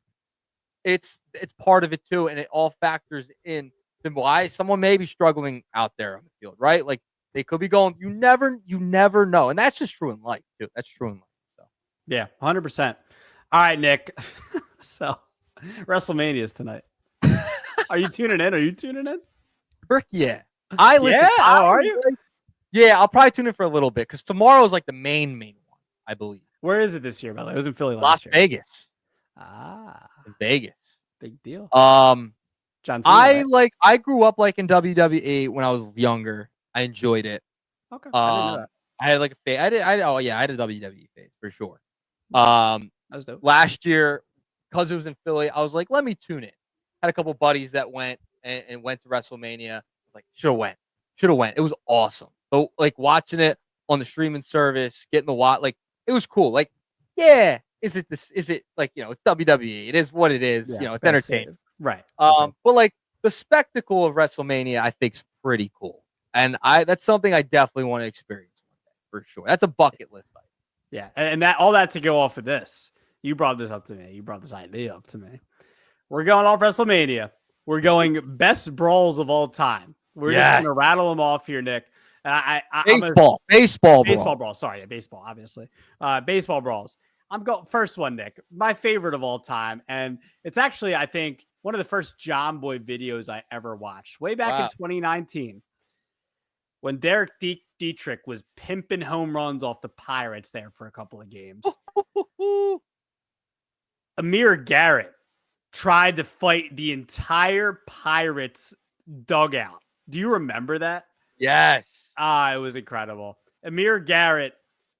[SPEAKER 2] It's part of it too, and it all factors in to why someone may be struggling out there on the field, right? Like they could be going. You never know, and that's just true in life too. That's true in life. So
[SPEAKER 1] yeah, 100%. All right, Nick. So WrestleMania is tonight. Are you tuning in?
[SPEAKER 2] Frick yeah. I listen.
[SPEAKER 1] Yeah, are you?
[SPEAKER 2] Yeah, I'll probably tune in for a little bit because tomorrow is like the main one, I believe.
[SPEAKER 1] Where is it this year, by the way? It was in Philly last year.
[SPEAKER 2] Las Vegas. In Vegas.
[SPEAKER 1] Big deal.
[SPEAKER 2] John
[SPEAKER 1] Cena,
[SPEAKER 2] I grew up like in WWE when I was younger. I enjoyed it.
[SPEAKER 1] Okay. I didn't know that.
[SPEAKER 2] I had like a phase. I had a WWE phase for sure.
[SPEAKER 1] That was dope.
[SPEAKER 2] Last year, because it was in Philly, I was like, let me tune in. Had a couple buddies that went and went to WrestleMania. I was like, should have went. It was awesome. So like watching it on the streaming service, getting the like it was cool. Like, yeah, is it like, it's WWE. It is what it is.
[SPEAKER 1] Yeah,
[SPEAKER 2] it's entertaining.
[SPEAKER 1] Right.
[SPEAKER 2] But like the spectacle of WrestleMania, I think is pretty cool. And that's something I definitely want to experience one day for sure. That's a bucket list item.
[SPEAKER 1] Yeah. And all that to go off of this. You brought this up to me. You brought this idea up to me. We're going off WrestleMania. We're going best brawls of all time. We're just going to rattle them off here, Nick.
[SPEAKER 2] Baseball
[SPEAKER 1] brawls. Sorry, baseball, obviously. Baseball brawls. I'm going first one, Nick. My favorite of all time, and it's actually, I think, one of the first John Boy videos I ever watched, way back in 2019, when Derek Dietrich was pimping home runs off the Pirates there for a couple of games. Amir Garrett tried to fight the entire Pirates dugout. Do you remember that?
[SPEAKER 2] Yes.
[SPEAKER 1] It was incredible. Amir Garrett,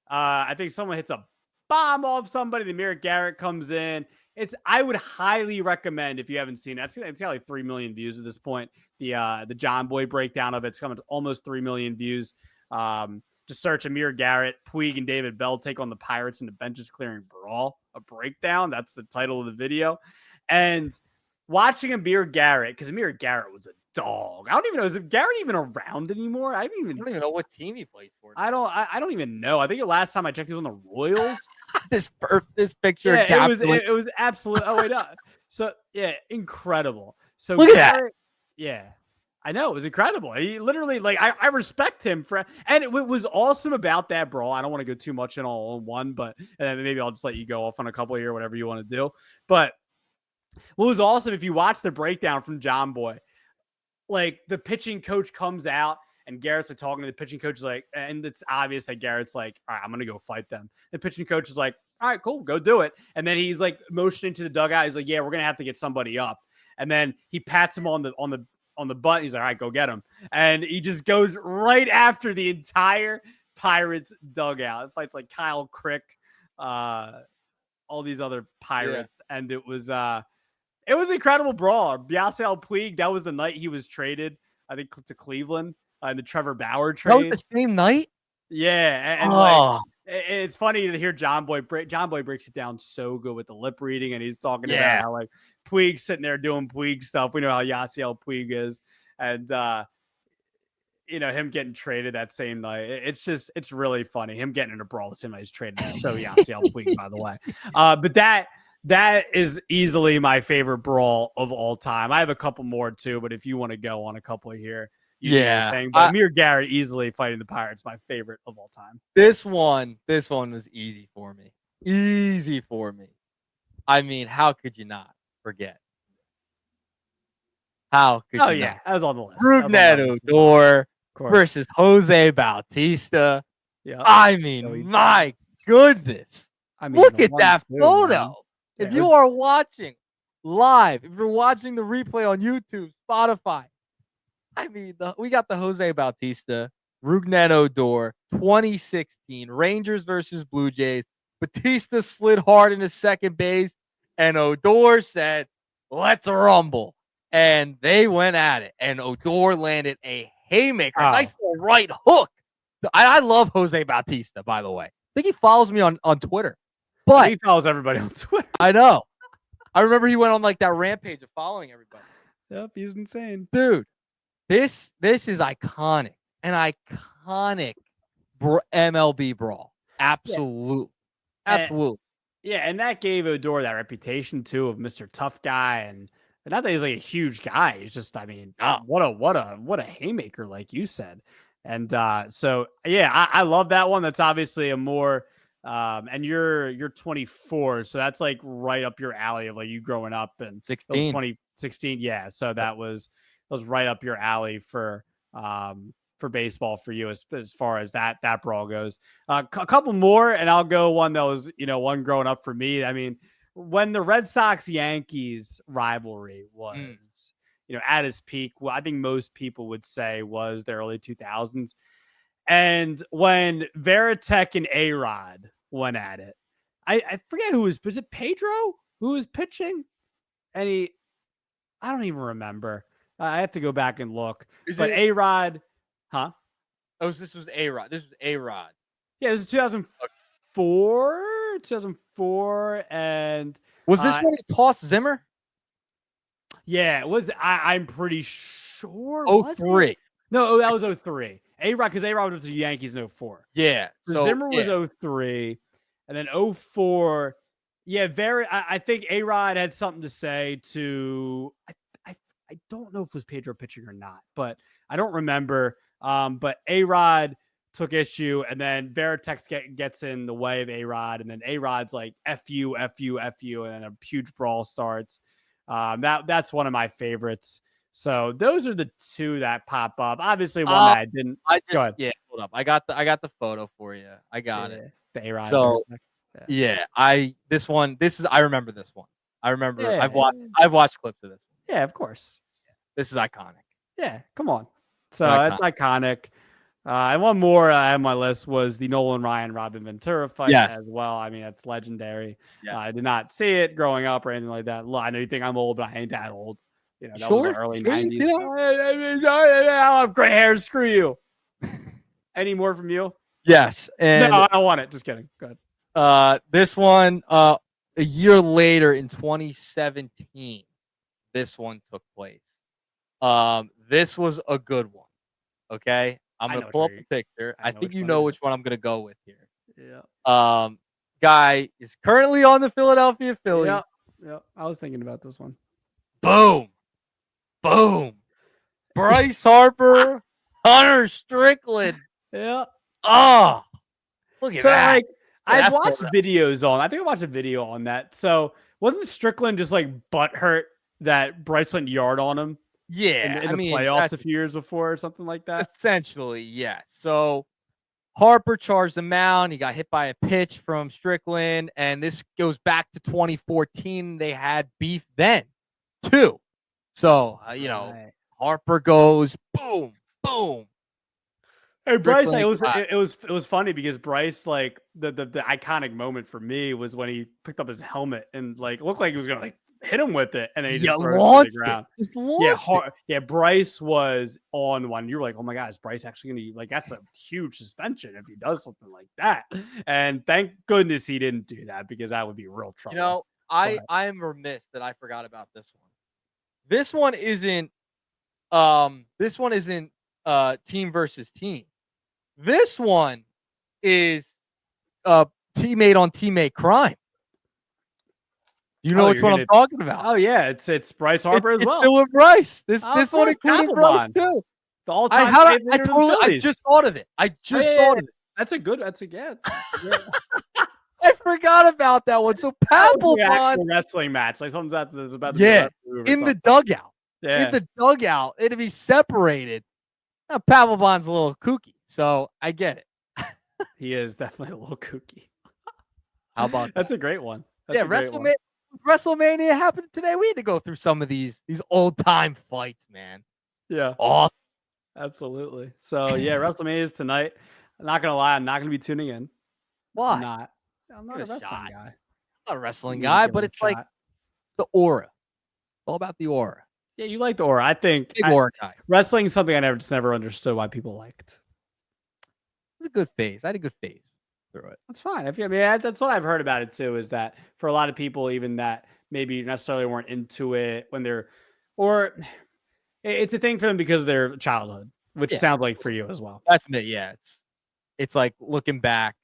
[SPEAKER 1] I think someone hits a bomb off somebody. Amir Garrett comes in. I would highly recommend, if you haven't seen it, it's got like 3 million views at this point. The John Boy breakdown of it's coming to almost 3 million views. Just search Amir Garrett, Puig, and David Bell take on the Pirates in the benches clearing brawl, a breakdown. That's the title of the video. And watching Amir Garrett, because Amir Garrett was a dog. I don't even know. Is Garrett even around anymore? I don't
[SPEAKER 2] even know what team he plays for.
[SPEAKER 1] I don't even know. I think the last time I checked, he was on the Royals.
[SPEAKER 2] this picture.
[SPEAKER 1] Yeah, it was absolute. Oh wait, so yeah, incredible. So
[SPEAKER 2] look at that.
[SPEAKER 1] Yeah, I know, it was incredible. He literally, like, I respect him for, and it was awesome about that brawl. I don't want to go too much in all on one, but maybe I'll just let you go off on a couple here, whatever you want to do. But what was awesome, if you watch the breakdown from John Boy, like the pitching coach comes out and Garrett's like talking to the pitching coach, like, and it's obvious that Garrett's like, all right, I'm gonna go fight them. The pitching coach is like, all right, cool, go do it. And then he's like motioning to the dugout. He's like, yeah, we're gonna have to get somebody up. And then he pats him on the butt. He's like, all right, go get him. And he just goes right after the entire Pirates dugout. It fights like Kyle Crick, all these other Pirates, and it was an incredible brawl. Yasiel Puig, that was the night he was traded, I think, to Cleveland in the Trevor Bauer trade.
[SPEAKER 2] That was the same night?
[SPEAKER 1] Yeah. And like, it's funny to hear John Boy breaks it down so good with the lip reading, and he's talking about how like Puig's sitting there doing Puig stuff. We know how Yasiel Puig is. And, him getting traded that same night. It's really funny. Him getting in a brawl the same night he's traded is so Yasiel Puig, by the way. But that is easily my favorite brawl of all time. I have a couple more too, but if you want to go on a couple here, you do your
[SPEAKER 2] Yeah.
[SPEAKER 1] thing. But Amir Garrett easily fighting the Pirates, my favorite of all time.
[SPEAKER 2] This one was easy for me. Easy for me. I mean, how could you not forget? How could you not?
[SPEAKER 1] That was on the list.
[SPEAKER 2] Rougned Odor versus Jose Bautista.
[SPEAKER 1] Yeah.
[SPEAKER 2] I mean, my goodness. I mean, look at that photo. If you are watching live, if you're watching the replay on YouTube, Spotify, I mean, we got the Jose Bautista, Rougned Odor, 2016, Rangers versus Blue Jays. Bautista slid hard into second base, and Odor said, "Let's rumble." And they went at it, and Odor landed a haymaker, nice little right hook. I love Jose Bautista, by the way. I think he follows me on Twitter. But
[SPEAKER 1] he follows everybody on Twitter.
[SPEAKER 2] I know. I remember he went on like that rampage of following everybody.
[SPEAKER 1] Yep, he was insane.
[SPEAKER 2] Dude, this is iconic. An iconic MLB brawl. Absolutely. Yeah. Absolutely.
[SPEAKER 1] And that gave Odor that reputation too of Mr. Tough Guy, and not that he's like a huge guy. He's just, I mean, what a haymaker, like you said. And so yeah, I love that one. That's obviously a more and you're 24, so that's like right up your alley of like you growing up and 2016. Yeah, so that was right up your alley for baseball for you as far as that brawl goes. A couple more, and I'll go one that was one growing up for me. I mean, when the Red Sox Yankees rivalry was at its peak, well, I think most people would say was the early 2000s. And when Veritek and A-Rod went at it, I forget who was it Pedro who was pitching? And I don't even remember. I have to go back and look. But A-Rod, huh?
[SPEAKER 2] Oh, this was A-Rod. This was A-Rod.
[SPEAKER 1] Yeah, this is 2004. And
[SPEAKER 2] was this when he tossed Zimmer?
[SPEAKER 1] Yeah, it was. I'm pretty sure.
[SPEAKER 2] 03.
[SPEAKER 1] No, that was 03. A-Rod, because A-Rod was the Yankees in 04.
[SPEAKER 2] Yeah.
[SPEAKER 1] So Zimmer was 03. And then 04. Yeah, I think A-Rod had something to say to. I don't know if it was Pedro pitching or not, but I don't remember. But A-Rod took issue, and then Veritek gets in the way of A-Rod, and then A-Rod's like F you, and then a huge brawl starts. That's one of my favorites. So those are the two that pop up. Obviously, one that I didn't.
[SPEAKER 2] Go ahead. Yeah, hold up. I got the photo for you. I got it.
[SPEAKER 1] The A-Rod.
[SPEAKER 2] So I remember this one. I remember. Yeah. I've watched clips of this one.
[SPEAKER 1] Yeah, of course.
[SPEAKER 2] This is iconic.
[SPEAKER 1] Yeah, come on. So it's iconic. And one more I have on my list was the Nolan Ryan Robin Ventura fight as well. I mean, that's legendary. Yeah. I did not see it growing up or anything like that. I know you think I'm old, but I ain't that old. That was the early 90s. I'll have gray hair. Screw you. Any more from you?
[SPEAKER 2] Yes. And
[SPEAKER 1] no, I don't want it. Just kidding. Go ahead.
[SPEAKER 2] This one, a year later in 2017, this one took place. This was a good one. Okay. I'm going to pull up the picture. I think you know which one I'm going to go with here.
[SPEAKER 1] Yeah.
[SPEAKER 2] Guy is currently on the Philadelphia Phillies.
[SPEAKER 1] Yeah. I was thinking about this one.
[SPEAKER 2] Boom. Bryce Harper, Hunter Strickland.
[SPEAKER 1] Yeah.
[SPEAKER 2] Oh, look at that.
[SPEAKER 1] Like, I've watched videos on. I think I watched a video on that. So wasn't Strickland just like butthurt that Bryce went yard on him?
[SPEAKER 2] Yeah,
[SPEAKER 1] in the playoffs a few years before or something like that.
[SPEAKER 2] Essentially, yes. So Harper charged the mound. He got hit by a pitch from Strickland, and this goes back to 2014. They had beef then, too. So Harper goes boom.
[SPEAKER 1] Hey Bryce, it was funny because Bryce, like the iconic moment for me was when he picked up his helmet and like looked like he was gonna like hit him with it, and then he just launched to the ground. Bryce was on one. You were like, oh my God, is Bryce actually gonna like that's a huge suspension if he does something like that? And thank goodness he didn't do that because that would be real trouble.
[SPEAKER 2] I am remiss that I forgot about this one. This one isn't team versus team. This one is teammate on teammate crime. Do you know which one I'm talking about?
[SPEAKER 1] Oh yeah, it's Bryce Harper as well.
[SPEAKER 2] It's still with Bryce. This one included Bryce too.
[SPEAKER 1] The all-time favorite
[SPEAKER 2] I just thought of it. I thought of it.
[SPEAKER 1] That's a good. Yeah.
[SPEAKER 2] I forgot about that one. So Papelbon
[SPEAKER 1] wrestling match, like something that's about to
[SPEAKER 2] be in the dugout.
[SPEAKER 1] Yeah.
[SPEAKER 2] In the dugout, it'd be separated. Now, Papelbon's a little kooky, so I get it.
[SPEAKER 1] He is definitely a little kooky.
[SPEAKER 2] How about that?
[SPEAKER 1] That's a great one. That's
[SPEAKER 2] WrestleMania happened today. We had to go through some of these old time fights, man.
[SPEAKER 1] Yeah.
[SPEAKER 2] Awesome.
[SPEAKER 1] Absolutely. So yeah, WrestleMania is tonight. I'm not gonna lie, I'm not gonna be tuning in.
[SPEAKER 2] Why?
[SPEAKER 1] I'm not a wrestling guy.
[SPEAKER 2] I'm not a wrestling guy, but it's like the aura. All about the aura.
[SPEAKER 1] Yeah, you like the aura. I think
[SPEAKER 2] big aura guy.
[SPEAKER 1] Wrestling is something I just never understood why people liked.
[SPEAKER 2] It was a good phase. I had a good phase through it.
[SPEAKER 1] That's fine. That's what I've heard about it too, is that for a lot of people, even that maybe necessarily weren't into it when it's a thing for them because of their childhood, which sounds like for you as well.
[SPEAKER 2] That's me. Yeah. It's like looking back,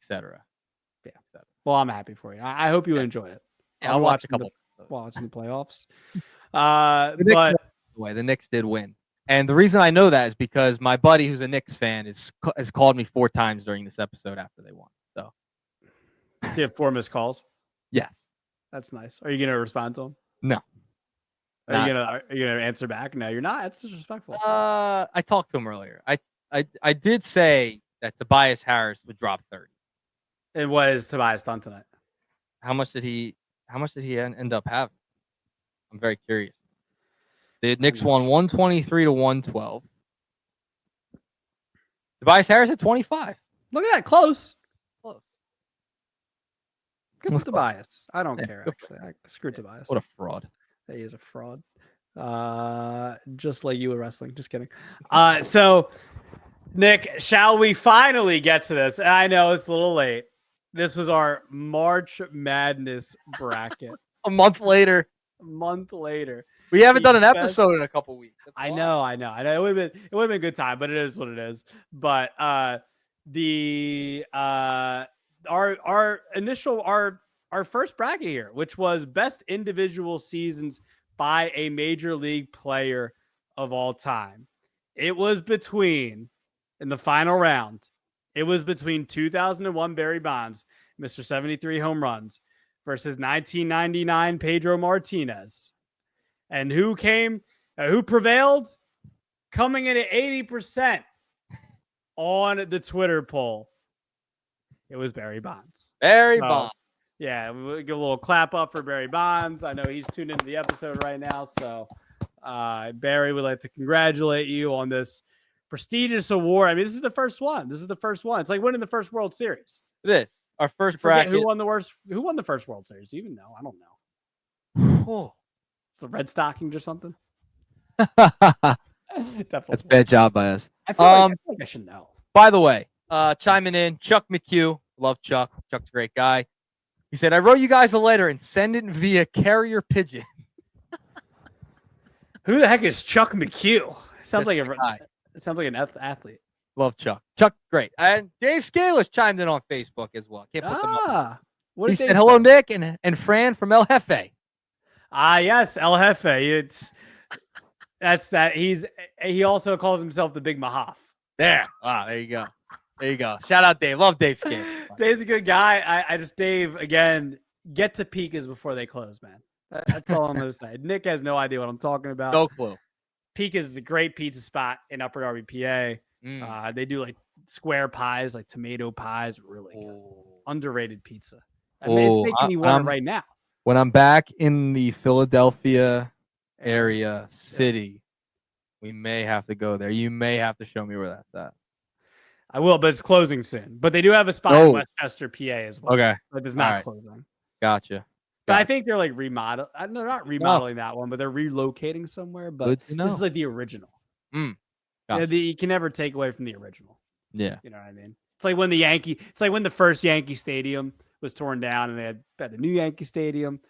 [SPEAKER 2] etc.
[SPEAKER 1] Yeah. Well, I'm happy for you. I hope you enjoy it.
[SPEAKER 2] Yeah, I'll watch a couple.
[SPEAKER 1] Watching the playoffs.
[SPEAKER 2] The Knicks did win. And the reason I know that is because my buddy who's a Knicks fan has called me 4 times during this episode after they won. So
[SPEAKER 1] you have 4 missed calls?
[SPEAKER 2] Yes.
[SPEAKER 1] That's nice. Are you going to respond to him?
[SPEAKER 2] No.
[SPEAKER 1] Are you gonna answer back? No, you're not. That's disrespectful.
[SPEAKER 2] I talked to him earlier. I did say that Tobias Harris would drop 30.
[SPEAKER 1] And what has Tobias done tonight?
[SPEAKER 2] How much did he end up having? I'm very curious. The Knicks won 123 to 112. Tobias Harris at 25.
[SPEAKER 1] Look at that. Close.
[SPEAKER 2] Close.
[SPEAKER 1] Good for Tobias. I don't care, actually. Screw Tobias.
[SPEAKER 2] What a fraud.
[SPEAKER 1] He is a fraud. Just like you with wrestling. Just kidding. So, Nick, shall we finally get to this? I know it's a little late. This was our March Madness bracket.
[SPEAKER 2] A month later.
[SPEAKER 1] We
[SPEAKER 2] haven't done an episode in a couple weeks.
[SPEAKER 1] I know. It would have been a good time, but it is what it is. But our first bracket here, which was best individual seasons by a major league player of all time. It was in the final round, it was between 2001 Barry Bonds, Mr. 73 home runs, versus 1999 Pedro Martinez. And who prevailed? Coming in at 80% on the Twitter poll. It was Barry Bonds.
[SPEAKER 2] Bonds.
[SPEAKER 1] Yeah, we'll give a little clap up for Barry Bonds. I know he's tuned into the episode right now. So, Barry, would like to congratulate you on this prestigious award. I mean, this is the first one. It's like winning the first World Series.
[SPEAKER 2] It is. Our first bracket.
[SPEAKER 1] Who won the first World Series? Do you even know? I don't know.
[SPEAKER 2] Oh.
[SPEAKER 1] It's the Red Stockings or something.
[SPEAKER 2] That's a bad job by us.
[SPEAKER 1] I feel like I should know.
[SPEAKER 2] By the way, chiming in, Chuck McHugh. Love Chuck. Chuck's a great guy. He said, I wrote you guys a letter and send it via carrier pigeon.
[SPEAKER 1] Who the heck is Chuck McHugh? Sounds like an athlete.
[SPEAKER 2] Love Chuck. Chuck, great. And Dave Scalish chimed in on Facebook as well. Can't put them up. He said, hello, Nick and Fran from El Jefe.
[SPEAKER 1] Yes, El Jefe. That's that. He also calls himself the Big Mahaf.
[SPEAKER 2] There. Wow, there you go. Shout out Dave. Love Dave Scalish.
[SPEAKER 1] Dave's a good guy. Dave, again, get to Pika's before they close, man. That's all I'm going to say. Nick has no idea what I'm talking about.
[SPEAKER 2] No clue.
[SPEAKER 1] Pika's is a great pizza spot in Upper Darby, PA. They do like square pies, like tomato pies. Really good. Underrated pizza. I mean, it's making me want it right now.
[SPEAKER 2] When I'm back in the Philadelphia area, city, we may have to go there. You may have to show me where that's at.
[SPEAKER 1] I will, but it's closing soon. But they do have a spot in Westchester, PA as well.
[SPEAKER 2] Okay.
[SPEAKER 1] But it's not closing.
[SPEAKER 2] Gotcha.
[SPEAKER 1] But I think they're like remodeling. No, not remodeling that one, but they're relocating somewhere. But this is like the original.
[SPEAKER 2] Gotcha.
[SPEAKER 1] You can never take away from the original.
[SPEAKER 2] Yeah.
[SPEAKER 1] You know what I mean? It's like when the first Yankee Stadium was torn down and they had the new Yankee Stadium.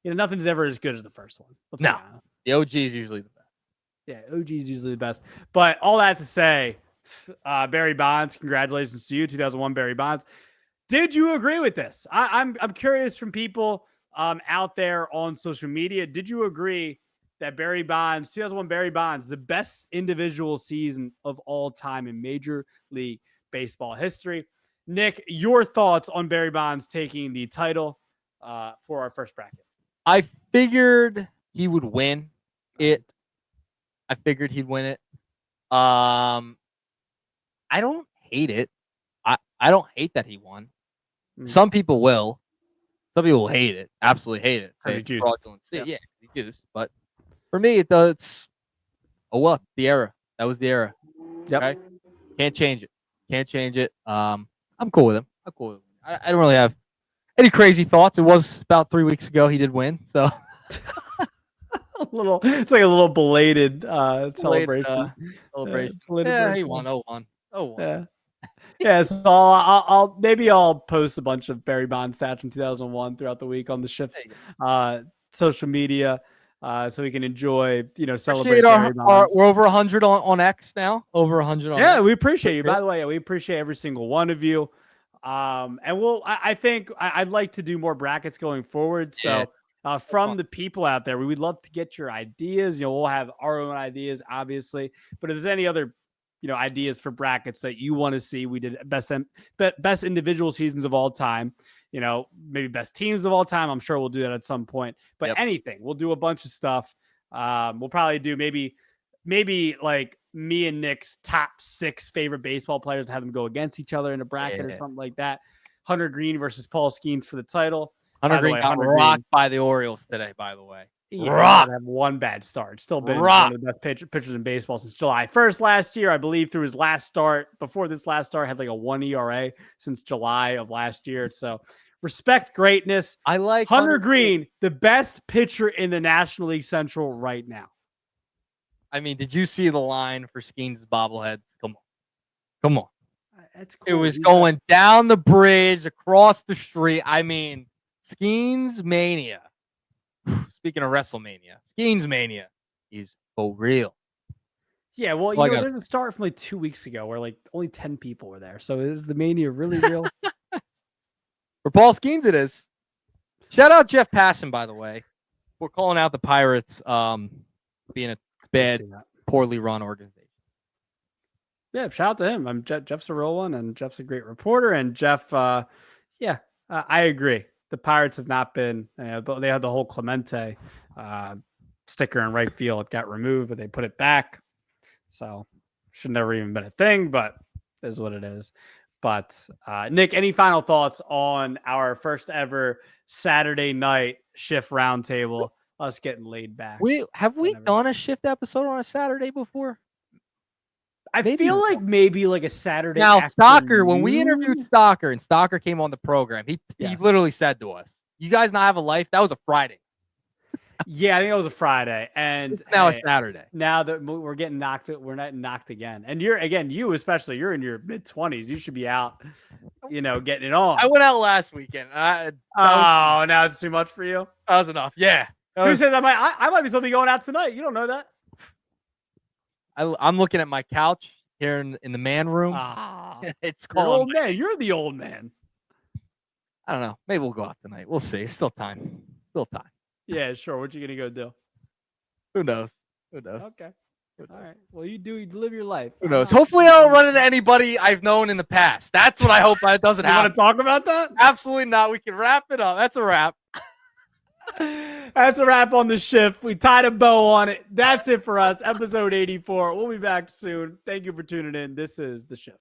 [SPEAKER 1] You know, nothing's ever as good as the first one.
[SPEAKER 2] No. The OG is usually the best.
[SPEAKER 1] Yeah, OG is usually the best. But all that to say, Barry Bonds, congratulations to you, 2001 Barry Bonds. Did you agree with this? I'm curious from people out there on social media. Did you agree that Barry Bonds, 2001 Barry Bonds, the best individual season of all time in Major League Baseball history. Nick, your thoughts on Barry Bonds taking the title for our first bracket?
[SPEAKER 2] I figured he would win it. I figured he'd win it. I don't hate it. I don't hate that he won. Some people will. Some people will hate it. Absolutely hate it. Say it's fraudulent. Yeah, he juiced. But for me, it's the era. That was the era.
[SPEAKER 1] Yep.
[SPEAKER 2] Okay? Can't change it. Can't change it. I'm cool with him. I don't really have any crazy thoughts. It was about 3 weeks ago he did win. So
[SPEAKER 1] it's like a little belated celebration.
[SPEAKER 2] Yeah, he won. 0-1.
[SPEAKER 1] Yeah, so I'll post a bunch of Barry Bonds stats from 2001 throughout the week on the Shift's social media, so we can enjoy, celebrate Barry Bonds.
[SPEAKER 2] We're over 100 on X now. Over 100 on X.
[SPEAKER 1] We appreciate you. By the way, we appreciate every single one of you. And I think I'd like to do more brackets going forward. So from the people out there, we would love to get your ideas. We'll have our own ideas, obviously, but if there's any other ideas for brackets that you want to see, we did best individual seasons of all time, maybe best teams of all time. I'm sure we'll do that at some point, but anything, we'll do a bunch of stuff. We'll probably do maybe like me and Nick's top 6 favorite baseball players and have them go against each other in a bracket or something like that. Hunter Green versus Paul Skeens for the title.
[SPEAKER 2] Hunter Green got rocked by the Orioles today, by the way.
[SPEAKER 1] Have one bad start. Still been one of the best pitchers in baseball since July 1st last year. I believe through his last start, before this last start, had like a 1 ERA since July of last year. So respect greatness.
[SPEAKER 2] I like
[SPEAKER 1] Hunter Green, the best pitcher in the National League Central right now.
[SPEAKER 2] I mean, did you see the line for Skeens' bobbleheads? Come on.
[SPEAKER 1] That's cool.
[SPEAKER 2] It was going down the bridge, across the street. I mean, Skeens Mania. Speaking of WrestleMania, Skeens Mania is for real.
[SPEAKER 1] Yeah, well, there's a start from like 2 weeks ago where like only 10 people were there. So is the Mania really real?
[SPEAKER 2] For Paul Skeens, it is. Shout out Jeff Passan, by the way. We're calling out the Pirates being a bad, poorly run organization.
[SPEAKER 1] Yeah, shout out to him. Jeff's a real one, and Jeff's a great reporter. And Jeff, I agree. The Pirates have not been, but they had the whole Clemente sticker in right field. It got removed, but they put it back. So should never even been a thing, but it is what it is. But Nick, any final thoughts on our first ever Saturday night shift roundtable? Us getting laid back.
[SPEAKER 2] Have we done a shift episode on a Saturday before?
[SPEAKER 1] I feel like maybe like a Saturday.
[SPEAKER 2] Now, Stalker, when we interviewed Stalker and Stalker came on the program, he literally said to us, "You guys not have a life?" That was a Friday.
[SPEAKER 1] Yeah, I think it was a Friday, and
[SPEAKER 2] it's now a Saturday.
[SPEAKER 1] Now that we're getting knocked, we're not knocked again. And you especially, you're in your mid-20s. You should be out, getting it on.
[SPEAKER 2] I went out last weekend.
[SPEAKER 1] Now it's too much for you.
[SPEAKER 2] That was enough. Yeah.
[SPEAKER 1] Who says I might be somebody going out tonight? You don't know that.
[SPEAKER 2] I'm looking at my couch here in the man room. It's called
[SPEAKER 1] old man. You're the old man.
[SPEAKER 2] I don't know. Maybe we'll go out tonight. We'll see. Still time.
[SPEAKER 1] Yeah, sure. What you gonna go do?
[SPEAKER 2] Who knows?
[SPEAKER 1] Okay. All right. Well, you live your life.
[SPEAKER 2] Who knows? Hopefully, I don't run into anybody I've known in the past. That's what I hope that doesn't happen.
[SPEAKER 1] You want to talk about that?
[SPEAKER 2] Absolutely not. We can wrap it up. That's a wrap.
[SPEAKER 1] That's a wrap on the shift. We tied a bow on it. That's it for us. Episode 84. We'll be back soon. Thank you for tuning in. This is The Shift.